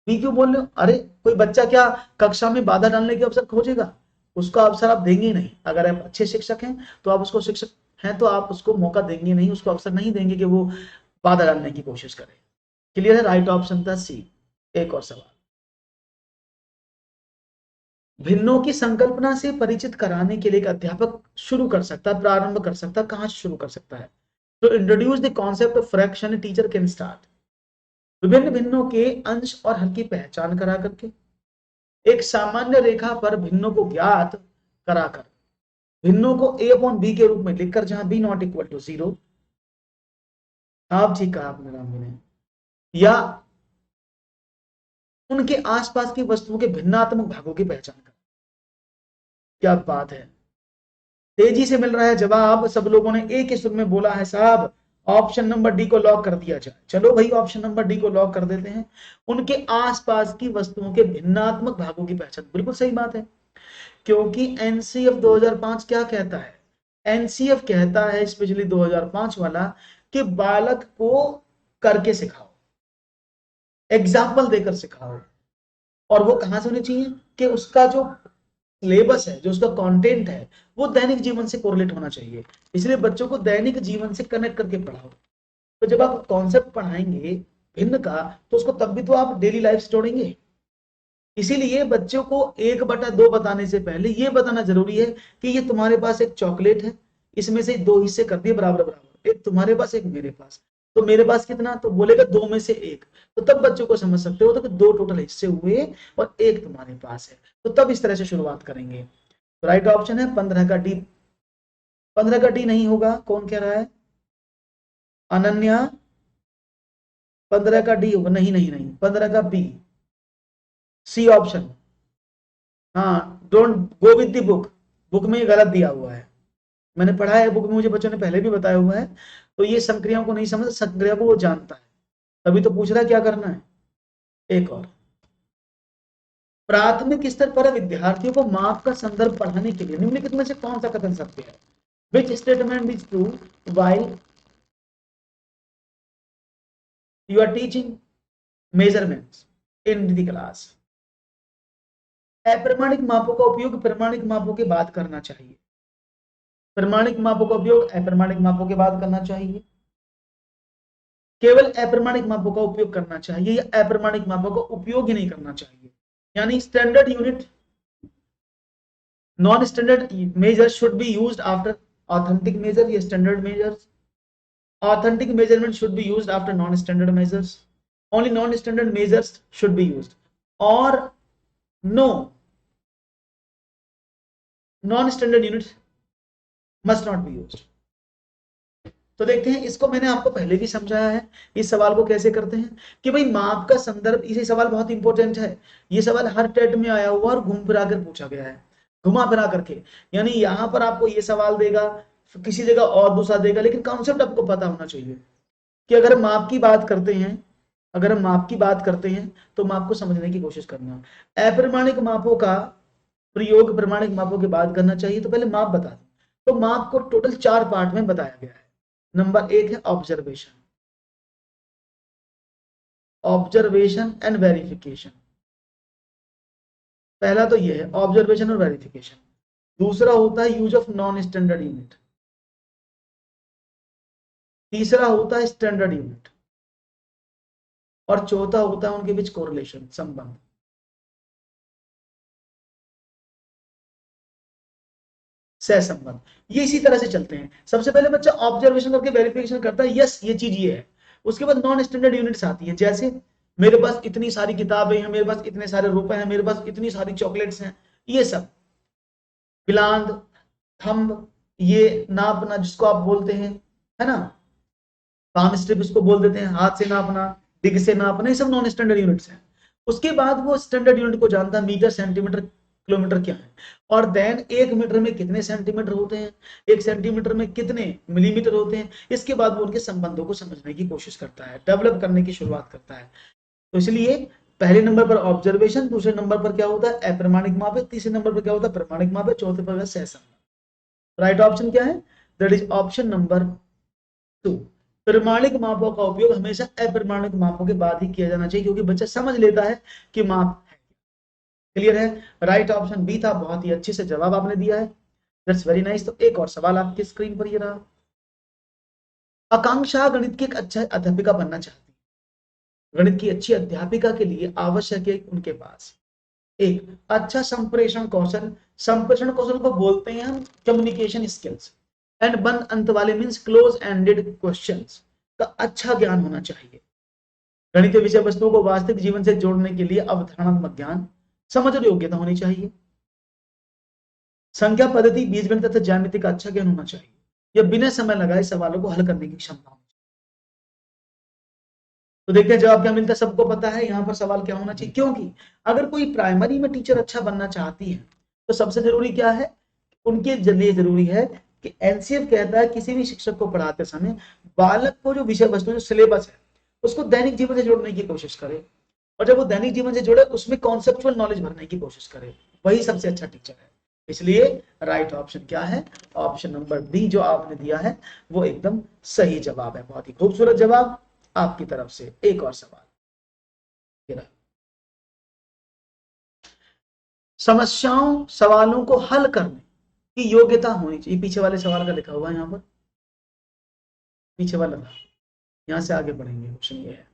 बी क्यों बोल रहे हो, अरे कोई बच्चा क्या कक्षा में बाधा डालने के अवसर खोजेगा, उसका अवसर आप देंगे ही नहीं। अगर आप अच्छे शिक्षक हैं तो आप उसको शिक्षक हैं तो आप उसको मौका देंगे नहीं, उसको अवसर नहीं देंगे कि वो बाधा डालने की कोशिश करे। क्लियर है, राइट ऑप्शन था सी। एक और सवाल, भिन्नों की संकल्पना से परिचित कराने के लिए एक अध्यापक शुरू कर सकता है, प्रारंभ कर सकता है, कहां से शुरू कर सकता है। तो introduce the concept of fraction teacher can start, विभिन्न भिन्नों के अंश और हर की पहचान करा करके, एक सामान्य रेखा पर भिन्नों को ज्ञात कराकर, भिन्नों को a अपॉन बी के रूप में लिखकर जहां b नॉट इक्वल टू 0। आप ठीक कहा आपने राम ने, या उनके आसपास की वस्तुओं के भिन्नात्मक भागों की पहचान कर। क्या बात है, तेजी से मिल रहा है जवाब, सब लोगों ने एक ही सुर में बोला है साहब ऑप्शन नंबर डी को लॉक कर दिया जाए। चलो भाई ऑप्शन नंबर डी को लॉक कर देते हैं, उनके आसपास की वस्तुओं के भिन्नात्मक भागों की पहचान, बिल्कुल सही बात है। क्योंकि एनसीएफ 2005 क्या कहता है, एनसीएफ कहता है स्पेशली 2005 वाला कि बालक को करके सिखाओ, एग्जाम्पल देकर सिखाओ, और वो कहां से होनी चाहिए कि उसका जो सिलेबस है, जो उसका कंटेंट है, वो दैनिक जीवन से कोरिलेट होना चाहिए। इसलिए बच्चों को दैनिक जीवन से कनेक्ट करके पढ़ाओ। तो जब आप कॉन्सेप्ट पढ़ाएंगे भिन्न का, तो उसको तब भी तो आप डेली लाइफ से जोड़ेंगे। इसीलिए बच्चों को 1/2 बताने से पहले ये बताना जरूरी है कि ये तुम्हारे पास एक चॉकलेट है, इसमें से 2 हिस्से कर दिए बराबर बराबर, एक तुम्हारे पास एक मेरे पास, तो मेरे पास कितना, तो बोलेगा 2 में से 1। तो तब बच्चों को समझ सकते हो तो कि 2 टोटल हिस्से हुए और 1 तुम्हारे पास है। तो तब इस तरह से शुरुआत करेंगे। तो राइट ऑप्शन है 15 का डी। 15 का डी नहीं होगा, कौन कह रहा है, अनन्या। 15 का डी होगा, नहीं नहीं नहीं, 15 का बी, सी ऑप्शन। हाँ, don't go with the book, book में ये गलत दिया हुआ है, मैंने पढ़ा है बुक में, मुझे बच्चों ने पहले भी बताया हुआ है। तो ये संक्रियाओं को नहीं समझ, संक्रिया को वो जानता है, तभी तो पूछ रहा है क्या करना है। एक और, प्राथमिक स्तर पर विद्यार्थियों को माप का संदर्भ पढ़ाने के लिए निम्नलिखित में से कौन सा कथन सत्य है, which statement is true while you are teaching measurements in the class. अप्रमाणिक मापों का उपयोग प्रमाणिक मापों के बाद करना चाहिए, प्रमाणिक मापों का उपयोग अप्रमाणिक मापों के बाद करना चाहिए, केवल अप्रमाणिक मापों का उपयोग करना चाहिए, या अप्रमाणिक मापों का उपयोग ही नहीं करना चाहिए। यानी standard unit, non standard measure should be used after authentic measure, ये standard measures, authentic measurement should be used after non-standard measures, only non-standard measures should be used, or no, non-standard units must not be used। तो देखते हैं, इसको मैंने आपको पहले भी समझाया है, इस सवाल को कैसे करते हैं कि भाई माप का संदर्भ, इसे सवाल बहुत इंपॉर्टेंट है, ये सवाल हर टेट में आया हुआ और घूम फिरा कर पूछा गया है, घुमा फिरा करके। यानी यहां पर आपको ये सवाल देगा, किसी जगह और दूसरा देगा, लेकिन कॉन्सेप्ट आपको पता होना चाहिए कि अगर हम माप की बात करते हैं, अगर हम माप की बात करते हैं तो माप को समझने की कोशिश करना। अप्रमाणिक मापों का प्रयोग प्रमाणिक मापों के बाद करना चाहिए। तो पहले माप बता दें, तो माप को टोटल 4 पार्ट में बताया गया है। नंबर 1 है ऑब्जर्वेशन, ऑब्जर्वेशन एंड वेरिफिकेशन। पहला तो ये है ऑब्जर्वेशन और वेरिफिकेशन। दूसरा होता है use of non standard unit, तीसरा होता है स्टैंडर्ड यूनिट, और चौथा होता है उनके बीच कोरिलेशन, संबंध। सहसंबंध, ये इसी तरह से चलते हैं। सबसे पहले बच्चा ऑब्जर्वेशन करके वेरिफिकेशन करता है, यस ये चीज ये है। उसके बाद नॉन स्टैंडर्ड यूनिट्स आती है, जैसे मेरे पास इतनी सारी किताबें हैं, मेरे पास इतने सारे रुपए हैं, मेरे पास इतनी सारी चॉकलेट्स हैं, ये सब बिलांद, थंब, ये नापना जिसको आप बोलते हैं, है ना, पाम स्ट्रिप इसको बोल देते हैं, हाथ से नापना, डिग से नापना, ये सब नॉन स्टैंडर्ड यूनिट्स हैं। उसके बाद वो स्टैंडर्ड यूनिट को जानता है, मीटर, सेंटीमीटर, किलोमीटर क्या है, और देन एक मीटर में कितने सेंटीमीटर होते हैं, एक सेंटीमीटर में कितने मिलीमीटर होते हैं। इसके बाद वो उनके संबंधों को समझने की कोशिश करता है, डेवलप करने की शुरुआत करता है। तो इसलिए पहले नंबर पर ऑब्जर्वेशन, दूसरे नंबर पर क्या होता है, अप्रमाणिक माप है, तीसरे नंबर पर क्या होता है, प्रमाणिक माप है, चौथे पर सहसंबंध। राइट ऑप्शन क्या है, दैट इज ऑप्शन नंबर 2। प्रमाणिक मापों का उपयोग हमेशा अप्रमाणिक मापों के बाद ही किया जाना चाहिए, क्योंकि बच्चा समझ लेता है कि माप है। क्लियर है, राइट ऑप्शन बी था, बहुत ही अच्छे से जवाब आपने दिया है, दैट्स वेरी नाइस। तो एक और सवाल आपकी स्क्रीन पर ये रहा। आकांक्षा गणित की एक अच्छा अध्यापिका बनना चाहती है। गणित की अच्छी अध्यापिका के लिए आवश्यक है उनके पास एक अच्छा संप्रेषण कौशल, संप्रेषण कौशल को बोलते हैं हम कम्युनिकेशन स्किल्स, एंड बंद अंत वाले मींस क्लोज एंडेड क्वेश्चंस का अच्छा ज्ञान होना चाहिए। गणितीय विषय वस्तुओं को वास्तविक जीवन से जोड़ने के लिए अवधारणात्मक ज्ञान, समझ और योग्यता होनी चाहिए। संख्या पद्धति, बीजगणित तथा ज्यामिति का अच्छा ज्ञान होना चाहिए। यह बिना समय लगाए सवालों को हल करने की क्षमता होनी चाहिए। तो देखते हैं जवाब क्या मिलता है, सबको पता है यहाँ पर सवाल क्या होना चाहिए, क्योंकि अगर कोई प्राइमरी में टीचर अच्छा बनना चाहती है तो सबसे जरूरी क्या है, उनके लिए जरूरी है कि एनसीएफ कहता है किसी भी शिक्षक को पढ़ाते समय बालक को जो विषय वस्तु, जो सिलेबस है, उसको दैनिक जीवन से जोड़ने की कोशिश करे, और जब वो दैनिक जीवन से जुड़े उसमें कॉन्सेप्चुअल नॉलेज भरने की कोशिश करे, वही सबसे अच्छा टीचर है। इसलिए राइट ऑप्शन क्या है, ऑप्शन नंबर डी जो आपने दिया है वो एकदम सही जवाब है। बहुत ही खूबसूरत जवाब आपकी तरफ से। एक और सवाल, समस्याओं सवालों को हल करने की योग्यता होनी चाहिए। पीछे वाले सवाल का लिखा हुआ है यहाँ पर, पीछे वाला था, यहां से आगे बढ़ेंगे। क्वेश्चन ये है,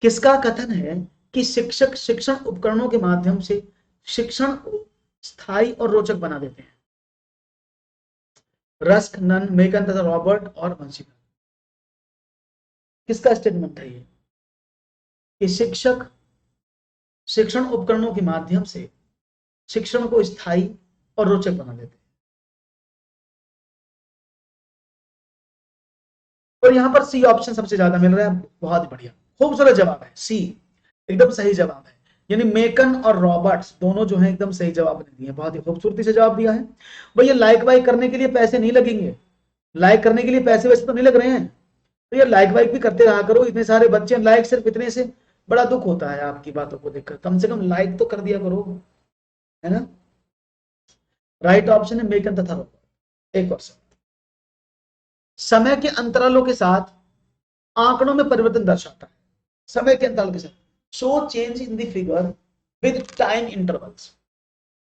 किसका कथन है कि शिक्षक शिक्षण उपकरणों के माध्यम से शिक्षण को स्थायी और रोचक बना देते हैं। रस्क, नन, मेकन तथा रॉबर्ट और वंशिका। किसका स्टेटमेंट है ये कि शिक्षक शिक्षण उपकरणों के माध्यम से शिक्षण को स्थायी और रोचक बना देते हैं। और यहां पर सी ऑप्शन सबसे ज्यादा मिल रहा है, बहुत बढ़िया, खूबसूरत जवाब है, सी एकदम सही जवाब है। यानी मेकन और रॉबर्ट्स दोनों जो है एकदम सही जवाब ने दिए, बहुत ही खूबसूरती से जवाब दिया है। भैया लाइक वाइक करने के लिए पैसे नहीं लगेंगे, लाइक करने के लिए पैसे वैसे तो नहीं लग रहे हैं, तो ये लाइक वाइक भी करते रहा करो। इतने सारे बच्चे लाइक सिर्फ इतने से बड़ा दुख होता है आपकी बातों को देखकर, कम से कम लाइक तो कर दिया करो, है ना। राइट ऑप्शन है मेकन तथा रॉबर्ट। एक और समय के अंतरालों के साथ आंकड़ों में परिवर्तन दर्शाता है। समय के अंतराल के साथ, show change in the figure with time intervals.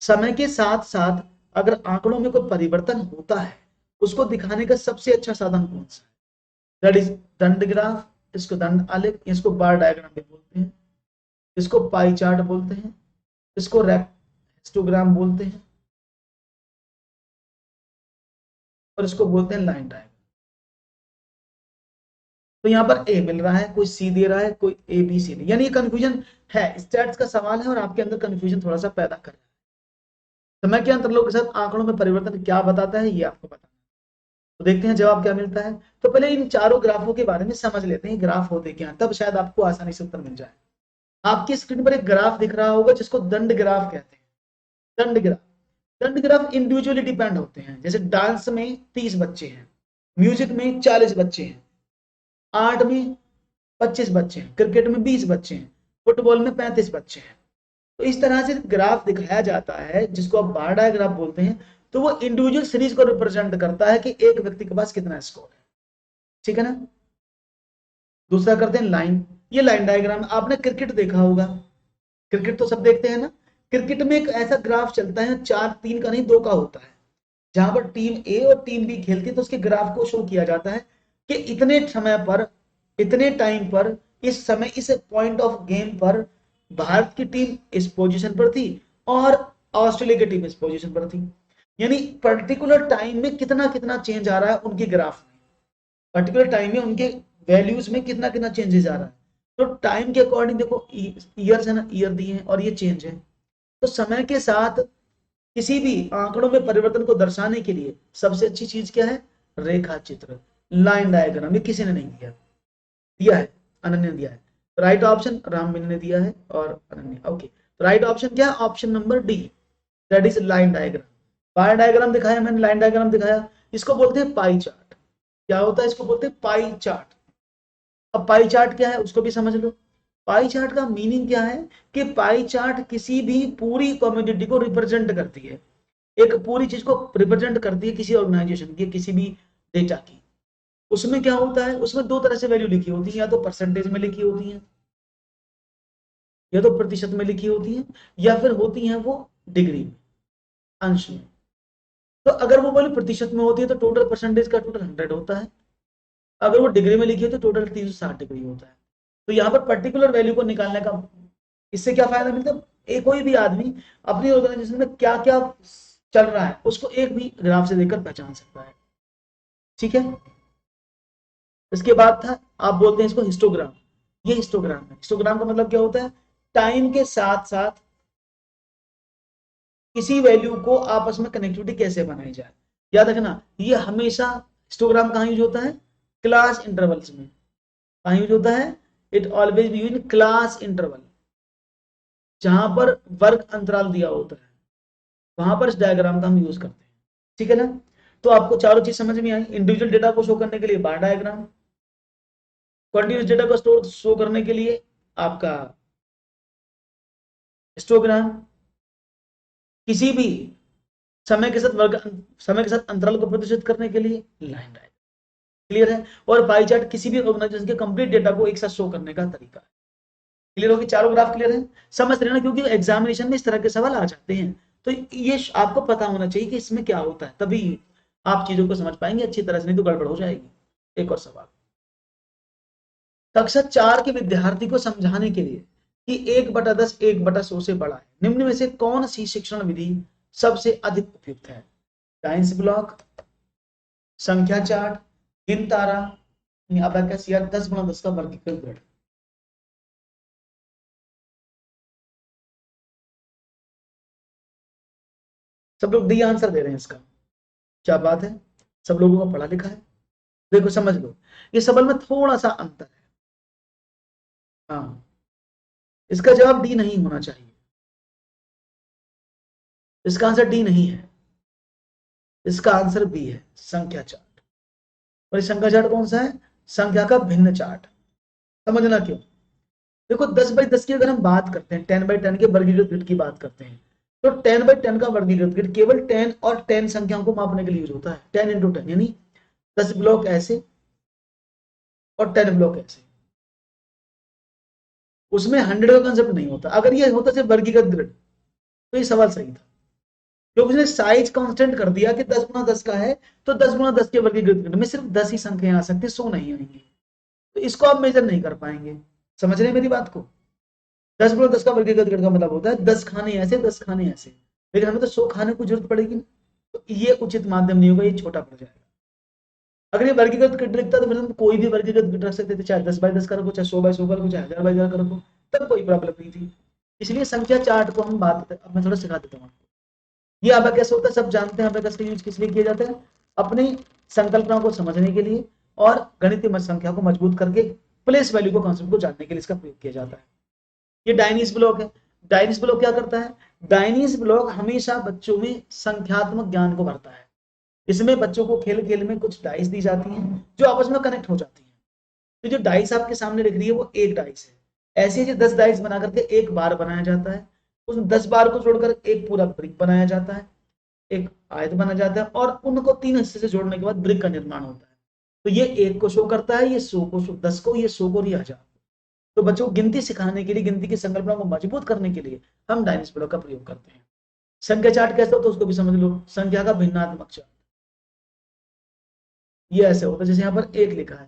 समय के साथ साथ अगर आंकड़ों में कोई परिवर्तन होता है उसको दिखाने का सबसे अच्छा साधन कौन सा है, दैट इज दंड ग्राफ, इसको दंड आलेख, इसको बार डायग्राम भी बोलते हैं, इसको पाई चार्ट बोलते हैं, इसको हिस्टोग्राम बोलते हैं, और इसको बोलते हैं लाइन डायग्राम। तो यहाँ पर ए मिल रहा है, कोई सी दे रहा है, कोई ए बी सी नहीं, यानी ये कंफ्यूजन है, स्टैट्स का सवाल है और आपके अंदर कंफ्यूजन थोड़ा सा पैदा कर रहा है। समय के अंतरालों के साथ आंकड़ों में परिवर्तन क्या बताता है ये आपको बताना। तो देखते हैं जवाब क्या मिलता है। तो पहले इन चारों ग्राफों के बारे में समझ लेते हैं, ग्राफ होते क्या, तब शायद आपको आसानी से उत्तर मिल जाए। आपकी स्क्रीन पर एक ग्राफ दिख रहा होगा जिसको दंड ग्राफ कहते हैं। दंड ग्राफ, दंड ग्राफ इंडिविजुअली डिपेंड होते हैं, जैसे डांस में 30 बच्चे हैं, म्यूजिक में 40 बच्चे हैं, आर्ट में 25 बच्चे हैं, क्रिकेट में 20 बच्चे हैं, फुटबॉल में 35 बच्चे हैं। तो इस तरह से ग्राफ दिखाया जाता है जिसको आप बार डायग्राफ बोलते हैं। तो वो इंडिविजुअल सीरीज को रिप्रेजेंट करता है कि एक व्यक्ति के पास कितना स्कोर है, ठीक है ना। दूसरा करते हैं लाइन, ये लाइन डायग्राम, आपने क्रिकेट देखा होगा, क्रिकेट तो सब देखते हैं ना। क्रिकेट में एक ऐसा ग्राफ चलता है, 4 3 का नहीं 2 का होता है, जहां पर टीम ए और टीम बी खेलती है, तो उसके ग्राफ को शो किया जाता है कि इतने समय पर, इतने टाइम पर, इस समय, इस पॉइंट ऑफ गेम पर भारत की टीम इस पोजीशन पर थी और ऑस्ट्रेलिया की टीम इस पोजीशन पर थी। यानी पर्टिकुलर टाइम में कितना कितना चेंज आ रहा है उनके ग्राफ में, पर्टिकुलर टाइम में उनके वैल्यूज में कितना कितना चेंजेस आ रहा है। तो टाइम के अकॉर्डिंग देखो ईयर है ना, ईयर दिए हैं और ये चेंज है, तो समय के साथ किसी भी आंकड़ों में परिवर्तन को दर्शाने के लिए सबसे अच्छी चीज क्या है, रेखा चित्र, लाइन डायग्राम। ये किसी ने नहीं दिया, दिया है अनन्या ने दिया है। राइट ऑप्शन राम मीना ने दिया है और अनन्या। ओके, तो राइट ऑप्शन क्या है, option number D, that is line diagram. Pi diagram दिखाया मैंने, लाइन डायग्राम दिखाया, इसको बोलते हैं पाई चार्ट। क्या होता है, इसको बोलते हैं पाई चार्ट। अब पाई चार्ट क्या है उसको भी समझ लो। पाई चार्ट का मीनिंग क्या है कि पाई चार्ट किसी भी पूरी कम्युनिटी को रिप्रेजेंट करती है, एक पूरी चीज को रिप्रेजेंट करती है किसी ऑर्गेनाइजेशन की, किसी भी डेटा की। उसमें क्या होता है, उसमें दो तरह से वैल्यू लिखी होती है, या तो परसेंटेज में लिखी होती है, या तो प्रतिशत में लिखी होती है, या फिर होती है वो डिग्री में, अंश में। तो अगर वो वैल्यू प्रतिशत में होती है तो टोटल परसेंटेज का टोटल 100 होता है, अगर वो डिग्री में लिखी है तो टोटल 360 डिग्री होता है। तो यहाँ पर पर्टिकुलर वैल्यू को निकालने का इससे क्या फायदा मिलता है, एक कोई भी आदमी अपनी ऑर्गेनाइजेशन में क्या क्या चल रहा है उसको एक भी ग्राफ से देखकर पहचान सकता है। ठीक है, इसके बाद था, आप बोलते हैं इसको हिस्टोग्राम। ये हिस्टोग्राम है। हिस्टोग्राम का मतलब क्या होता है, टाइम के साथ साथ किसी वैल्यू को आपस में कनेक्टिविटी कैसे बनाई जाए। याद रखना, ये हमेशा हिस्टोग्राम कहाँ यूज होता है, क्लास इंटरवल्स में। कहाँ यूज होता है, it always be use in class interval, जहां पर वर्ग अंतराल दिया होता है, वहां पर इस डायग्राम का हम यूज करते हैं। ठीक है ना, तो आपको चारों चीज समझ में आई। इंडिविजुअल डेटा को शो करने के लिए बार डायग्राम, कंटिन्यूस डेटा को शो करने के लिए आपका हिस्टोग्राम, किसी भी समय के साथ अंतराल को प्रदर्शित करने के लिए लाइन डायग्राम। क्लियर है, और पाई चार्ट किसी भी ऑर्गेनाइजेशन के कंप्लीट डेटा को एक साथ शो करने का तरीका है। क्लियर होगी, चारों ग्राफ क्लियर है, समझ रहे ना, क्योंकि एग्जामिनेशन में इस तरह के सवाल आ जाते हैं। तो ये आपको पता होना चाहिए कि इसमें क्या होता है, तभी आप चीजों को समझ पाएंगे अच्छी तरह से, नहीं तो गड़बड़ हो जाएगी। एक और सवाल, कक्षा 4 के विद्यार्थी को समझाने के लिए कि 1/10 1/100 से बड़ा है, निम्न में से कौन सी शिक्षण विधि सबसे अधिक उपयुक्त है। साइंस ब्लॉक, संख्या चार्ट, गिन तारा, अबैकस या 10x10 का वर्गीकृत गणित। सब लोग डी आंसर दे रहे हैं इसका, क्या बात है, सब लोगों को पढ़ा लिखा है। देखो समझ लो, ये सबल में थोड़ा सा अंतर है। हाँ, इसका जवाब डी नहीं होना चाहिए, इसका आंसर डी नहीं है, इसका आंसर बी है, संख्या चार्ट। और संख्या चार्ट कौन सा है, संख्या का भिन्न चार्ट। समझना क्यों, देखो 10x10 की अगर हम बात करते हैं, 10x10 के वर्गीकृत ग्रिड की बात करते हैं, तो 10x10 का वर्गीकृत ग्रिड केवल 10 और 10 संख्याओं को मापने के लिए यूज होता है। 10x10 यानी 10 ब्लॉक ऐसे और 10 ब्लॉक ऐसे, उसमें 100 का कंसेप्ट नहीं होता। अगर ये होता सिर्फ वर्गीकृत ग्रिड तो ये सवाल सही था, क्योंकि उसने साइज कांस्टेंट कर दिया कि 10x10 का है, तो 10x10 के वर्गीकृत ग्रिड में सिर्फ 10 ही संख्याएं आ सकती, 100 नहीं आएंगी, तो इसको आप मेजर नहीं कर पाएंगे। समझ रहे हैं मेरी बात को, 10x10 का वर्गीकृत ग्रिड का मतलब होता है 10 खाने ऐसे 10 खाने ऐसे, लेकिन हमें तो 100 खाने की जरूरत पड़ेगी ना, तो ये उचित माध्यम नहीं होगा, ये छोटा पड़ जाएगा। अगर ये वर्गीकृत ग्रिड लिखता तो मतलब कोई भी वर्गीकृत ग्रिड रख सकते थे, चाहे 10x10 का रखो, चाहे 100x100 का रखो, चाहे 1000x1000 का रखो, तब कोई प्रॉब्लम नहीं थी। इसलिए संख्या चार्ट को हम बात, अब मैं थोड़ा सिखा देता हूँ आपको। ये अबैकस होता है, सब जानते हैं अबैकस का यूज किस लिए किया जाता है, अपनी संकल्पनाओं को समझने के लिए और गणितीय संख्या को मजबूत करके प्लेस वैल्यू को कॉन्सेप्ट को जानने के लिए इसका प्रयोग किया जाता है। ये डायनीज ब्लॉक है। डायनीज ब्लॉक क्या करता है, डायनीज ब्लॉक हमेशा बच्चों में संख्यात्मक ज्ञान को भरता है। इसमें बच्चों को खेल खेल में कुछ डाइस दी जाती हैं जो आपस में कनेक्ट हो जाती हैं। तो जो डाइस आपके सामने दिख रही है वो एक डाइस है, ऐसे ही 10 डाइस बना करके एक बार बनाया जाता है, उस 10 बार को जोड़कर एक पूरा ब्रिक बनाया जाता है, एक आयत बना जाता है, और उनको 3 हिस्से से जोड़ने के बाद ब्रिक का निर्माण होता है। तो ये 1 को शो करता है, ये 100 को, 10 को, ये 100 को, ये 1000। तो बच्चों को गिनती सिखाने के लिए, गिनती की संकल्पना को मजबूत करने के लिए हम डायनीज ब्लॉक का प्रयोग करते हैं। संख्या चार्ट कैसे होता है उसको भी समझ लो, संख्या का भिन्नात्मक चार्ट। ये ऐसे होता है जैसे यहाँ पर 1 लिखा है,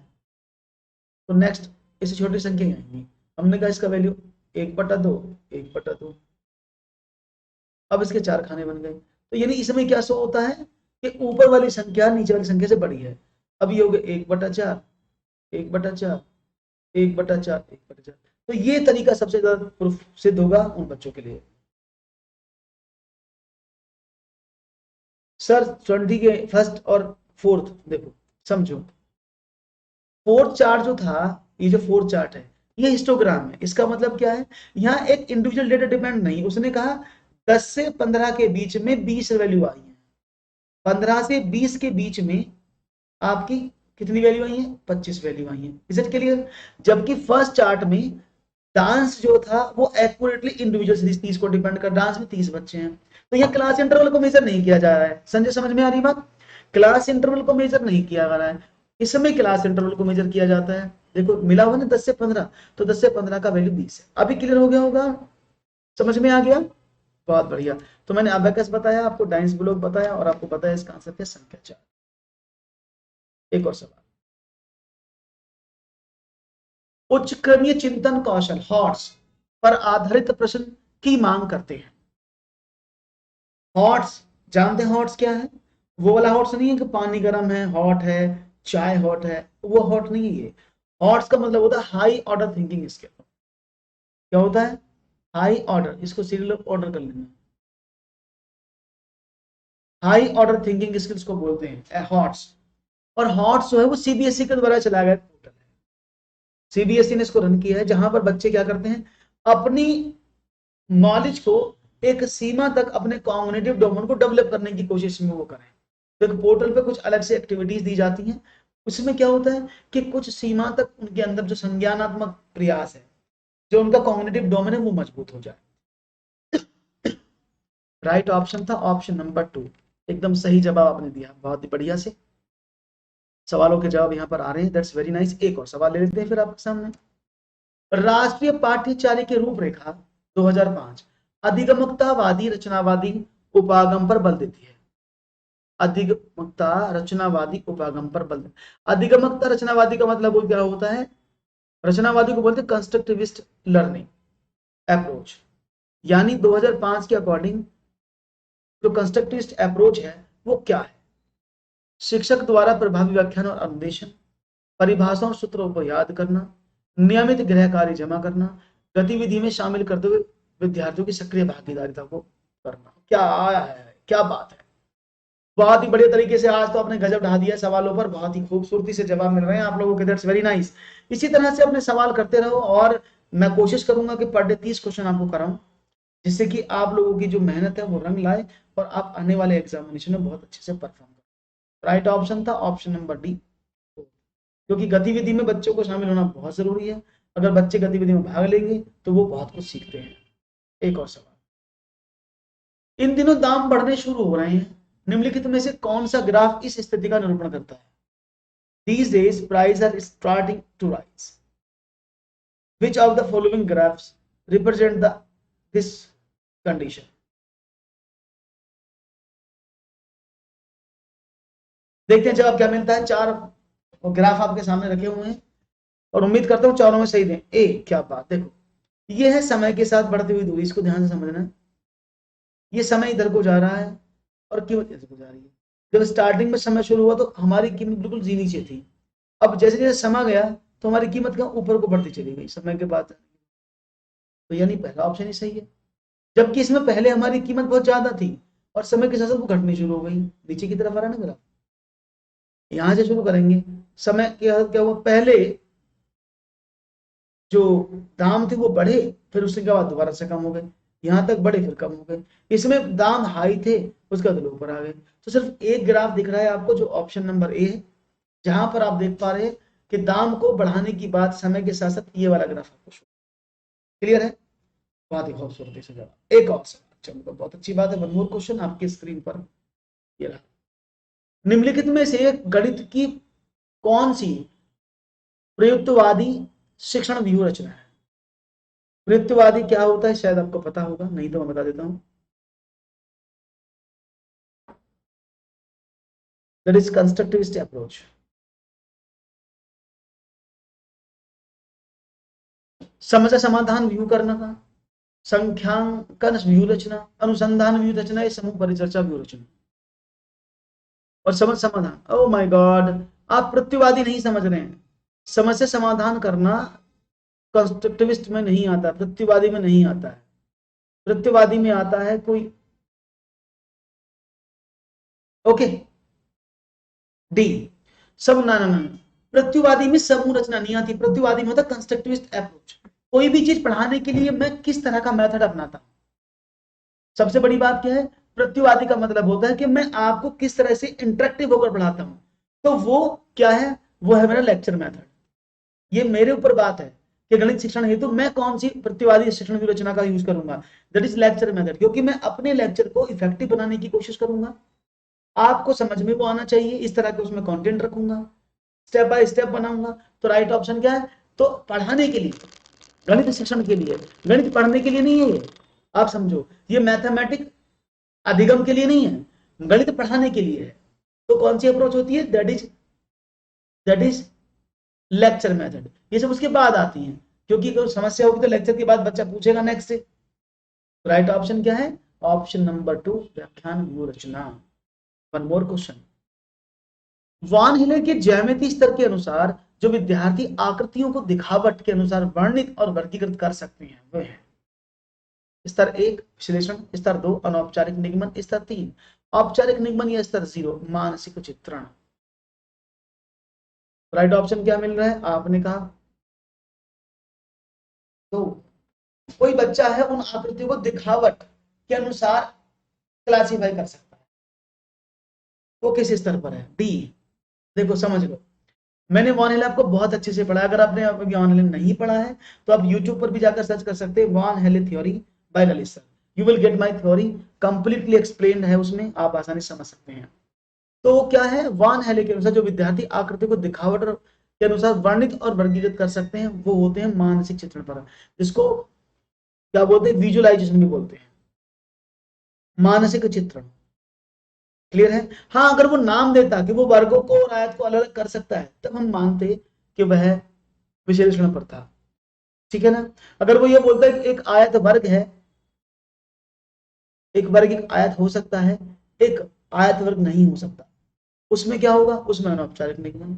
तो नेक्स्ट इससे छोटी संख्या आएंगी। हमने कहा इसका वैल्यू 1/2, 1/2, अब इसके 4 खाने बन गए। तो यानी इसमें क्या शो होता है कि ऊपर वाली संख्या नीचे वाली संख्या से बड़ी है। अब ये हो गया 1/4, 1/4, 1/4, 1/4। तो ये तरीका सबसे ज्यादा प्रूफ सिद्ध होगा उन बच्चों के लिए। सर 20 के फर्स्ट और फोर्थ देखो समझो, फोर्थ चार्ट जो था, ये जो फोर्थ चार्ट है ये हिस्टोग्राम है। इसका मतलब क्या है, यहाँ एक इंडिविजुअल डेटा डिपेंड नहीं, उसने कहा 10 से 15 के बीच में 20 वैल्यू आई है, 15 से 20 के बीच में आपकी कितनी वैल्यू आई है, 25 वैल्यू आई है। Is it clear? जबकि फर्स्ट चार्ट में डांस जो था वो एक्यूरेटली इंडिविजुअल 30 को डिपेंड कर, डांस में 30 बच्चे हैं, तो यहाँ क्लास इंटरवल को मेजर नहीं किया जा रहा है। संजय समझ में आ रही बात? क्लास इंटरवल को मेजर नहीं किया जा रहा है, इसमें क्लास इंटरवल को मेजर किया जाता है। देखो मिला हुआ ना 10 से 15, तो 10 से 15 का वैल्यू 20 है। अभी क्लियर हो गया होगा, समझ में आ गया? बहुत बढ़िया। तो मैंने अबेकस बताया आपको, डाइंस ब्लॉक बताया, और आपको पता है इसका आंसर क्या, संख्या 4। एक और सवाल, उच्च क्रमीय चिंतन कौशल हॉट्स पर आधारित प्रश्न की मांग करते हैं। हॉट्स जानते हैं, हॉट्स क्या है? वो वाला हॉट्स नहीं है कि पानी गर्म है हॉट है, चाय हॉट है, वो हॉट नहीं है। ये हॉट्स का मतलब होता है हाई ऑर्डर थिंकिंग स्किल। क्या होता है? हाई ऑर्डर, इसको सीरियल ऑर्डर कर लेना। हाई ऑर्डर थिंकिंग स्किल्स को बोलते हैं हॉट्स। और हॉट्स जो है वो सीबीएसई के द्वारा चलाया गया पोर्टल है, सीबीएसई ने इसको रन किया है, जहां पर बच्चे क्या करते हैं, अपनी नॉलेज को एक सीमा तक अपने कॉग्निटिव डोमेन को डेवलप करने की कोशिश में वो करें। तो एक पोर्टल पे कुछ अलग से एक्टिविटीज दी जाती हैं, उसमें क्या होता है कि कुछ सीमा तक उनके अंदर जो संज्ञानात्मक प्रयास है, जो उनका कॉग्निटिव डोमेन है वो मजबूत हो जाए। राइट ऑप्शन था ऑप्शन नंबर 2, एकदम सही जवाब आपने दिया, बहुत ही बढ़िया से सवालों के जवाब यहाँ पर आ रहे हैं, दैट्स वेरी नाइस। एक और सवाल ले लेते हैं फिर आपके सामने। राष्ट्रीय पाठ्यचर्या की रूपरेखा 2005 अधिगमकतावादी रचनावादी उपागम पर बल देती है। अधिगमकता रचनावादी उपागम पर बल। अधिगमकता रचनावादी का मतलब वो क्या होता है, रचनावादी को बोलते हैं कंस्ट्रक्टिविस्ट लर्निंग अप्रोच। यानी 2005 के अकॉर्डिंग जो कंस्ट्रक्टिविस्ट अप्रोच है वो क्या है, शिक्षक द्वारा प्रभावी व्याख्यान और अनुदेशन, परिभाषा और सूत्रों को याद करना, नियमित गृह कार्य जमा करना, गतिविधि में शामिल करते हुए विद्यार्थियों की सक्रिय भागीदारिता को करना। क्या आया है, क्या बात है, बहुत ही बढ़िया तरीके से आज तो आपने गजब ढा दिया सवालों पर, बहुत ही खूबसूरती से जवाब मिल रहे हैं आप लोगों के, दैट्स वेरी नाइस। इसी तरह से अपने सवाल करते रहो, और मैं कोशिश करूंगा कि पर डे 30 क्वेश्चन आपको कराऊं, जिससे कि आप लोगों की जो मेहनत है वो रंग लाए और आप आने वाले एग्जामिनेशन में बहुत अच्छे से परफॉर्म करें। राइट ऑप्शन था ऑप्शन नंबर डी, क्योंकि गतिविधि में बच्चों को शामिल होना बहुत जरूरी है। अगर बच्चे गतिविधि में भाग लेंगे तो वो बहुत कुछ सीखते हैं। एक और सवाल, इन दिनों दाम बढ़ने शुरू हो रहे हैं, निम्नलिखित में से कौन सा ग्राफ इस स्थिति का निरूपण करता है? These days prices are starting to rise. Which of the following graphs represent this condition? देखते हैं जवाब क्या मिलता है। चार ग्राफ आपके सामने रखे हुए हैं और उम्मीद करता हूं चारों में सही दें। ए, क्या बात, देखो ये है समय के साथ बढ़ती हुई दूरी, इसको ध्यान से समझना। ये समय इधर को जा रहा है और कीमत इधर को जा रही है। जब स्टार्टिंग में समय शुरू हुआ तो हमारी कीमत बिल्कुल जी नीचे थी, अब जैसे जैसे समय गया तो हमारी कीमत का ऊपर को बढ़ती चली गई समय के बाद। तो यानी पहला ऑप्शन ही सही है, जबकि इसमें पहले हमारी कीमत बहुत ज्यादा थी और समय के साथ साथ वो घटनी शुरू हो गई, नीचे की तरफ आ रहा है ना मेरा। यहां से शुरू करेंगे, समय क्या हुआ, पहले जो दाम थे वो बढ़े, फिर उसके बाद दोबारा से कम हो गए, यहां तक बढ़े फिर कम हो गए। इसमें दाम हाई थे, उसके बाद ऊपर आ गए। तो सिर्फ एक ग्राफ दिख रहा है आपको जो ऑप्शन नंबर ए है, जहां पर आप देख पा रहे हैं कि दाम को बढ़ाने की बात समय के साथ साथ ये वाला ग्राफ आपको शो। क्लियर है? बहुत ही खूबसूरती से जवाब। एक और सवाल, चलो बहुत अच्छी बात है। वन मोर क्वेश्चन आपकी स्क्रीन पर ये रहा। निम्नलिखित में से गणित की कौन सी प्रयुक्तवादी शिक्षण व्यूह रचना है? प्रयुक्तवादी क्या होता है शायद आपको पता होगा, नहीं तो मैं बता देता हूं। That is constructivist approach. समस्या समाधान व्यू करना था, संख्यांकन व्यू रचना, अनुसंधान व्यू रचना, या समूह परिचर्चा व्यू रचना और समझ समाधान। ओ माय गॉड, आप प्रत्युवादी नहीं समझ रहे हैं। समस्या समाधान करना कंस्ट्रक्टिविस्ट में नहीं आता, प्रत्यवादी में नहीं आता है। प्रत्यवादी में आता है कोई, ओके डी सब ना ना ना प्रत्युवादी में समूह रचना नहीं आती, प्रत्युवादी में होता कंस्ट्रक्टिविस्ट अप्रोच। कोई भी चीज पढ़ाने के लिए मैं किस तरह का मेथड अपनाता हूं, सबसे बड़ी बात क्या है, प्रत्युवादी का मतलब होता है कि मैं आपको किस तरह से इंटरेक्टिव होकर पढ़ाता हूं, तो वो क्या है, वो है मेरा लेक्चर मेथड। ये मेरे ऊपर बात है कि गणित शिक्षण हेतु मैं कौन सी प्रतिवादी शिक्षण की रचना का यूज करूंगा, दैट इज लेक्चर मेथड, क्योंकि मैं अपने लेक्चर को इफेक्टिव बनाने की कोशिश करूंगा, आपको समझ में वो आना चाहिए, इस तरह के उसमें कंटेंट रखूंगा, स्टेप बाय स्टेप बनाऊंगा। तो राइट ऑप्शन क्या है, तो पढ़ाने के लिए, गणित शिक्षण के लिए, गणित पढ़ने के लिए नहीं है ये, आप समझो, ये मैथमेटिक अधिगम के लिए नहीं है, गणित पढ़ाने के लिए है। तो कौन सी अप्रोच होती है, दैट इज लेक्चर मेथड। ये सब उसके बाद आती हैं, क्योंकि कोई समस्या होगी तो लेक्चर के बाद बच्चा पूछेगा नेक्स्ट से। राइट ऑप्शन क्या है, ऑप्शन नंबर 2 व्याख्यान व्यू रचना। वन मोर क्वेश्चन, वान हिले के ज्यामिति स्तर के अनुसार जो विद्यार्थी आकृतियों को दिखावट के अनुसार वर्णित और वर्गीकृत कर सकते हैं वे हैं स्तर 1 विश्लेषण, स्तर 2 अनौपचारिक निगमन, स्तर 3 औपचारिक निगमन या स्तर 0 मानसिक चित्रण। राइट ऑप्शन क्या मिल रहा है, आपने कहा तो कोई बच्चा है उन आकृतियों को दिखावट के अनुसार क्लासीफाई कर सकता है, वो किस स्तर पर है, डी। देखो समझ लो, मैंने वॉन हेले आपको बहुत अच्छे से पढ़ा है, अगर आपने वॉन हेले नहीं पढ़ा है तो आप यूट्यूब पर भी जाकर सर्च कर सकते हैं, वॉन हेले theory by Lalit sir, you will get my theory, completely explained है उसमें, आप आसानी से समझ सकते हैं। तो क्या है, वॉन हेले के अनुसार जो विद्यार्थी आकृति को दिखावट के अनुसार वर्णित और वर्गीकृत कर सकते हैं वो होते हैं मानसिक चित्रण पर, जिसको क्या बोलते हैं, विजुअलाइजेशन भी बोलते हैं, मानसिक चित्रण। क्लियर है, हाँ अगर वो नाम देता कि वो वर्गों को और आयत को अलग अलग कर सकता है तब हम मानते कि वह विश्लेषण पर था, ठीक है ना। अगर वो ये बोलता है कि एक आयत वर्ग है, एक वर्ग एक आयत हो सकता है, एक आयत वर्ग नहीं हो सकता, उसमें क्या होगा, उसमें अनौपचारिक निगमन।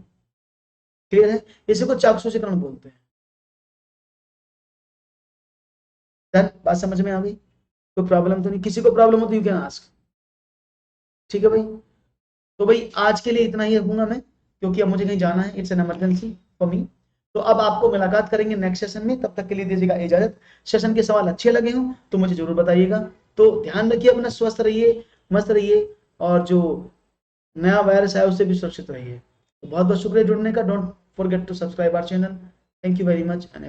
क्लियर है, इसी को चाक्षुषीकरण बोलते हैं। बात समझ में आ गई, कोई प्रॉब्लम तो नहीं, किसी को प्रॉब्लम हो तो यू कैन आस्क, ठीक है भाई। तो भाई आज के लिए इतना ही रखूंगा मैं, क्योंकि अब मुझे कहीं जाना है, it's an emergency for me. तो अब आपको मुलाकात करेंगे नेक्स्ट सेशन में, तब तक के लिए दीजिएगा इजाजत। सेशन के सवाल अच्छे लगे हों तो मुझे जरूर बताइएगा। तो ध्यान रखिए अपना, स्वस्थ रहिए, मस्त रहिए, और जो नया वायरस है उससे भी सुरक्षित रहिए। तो बहुत बहुत शुक्रिया जुड़ने का, don't forget to subscribe our channel. Thank you very much and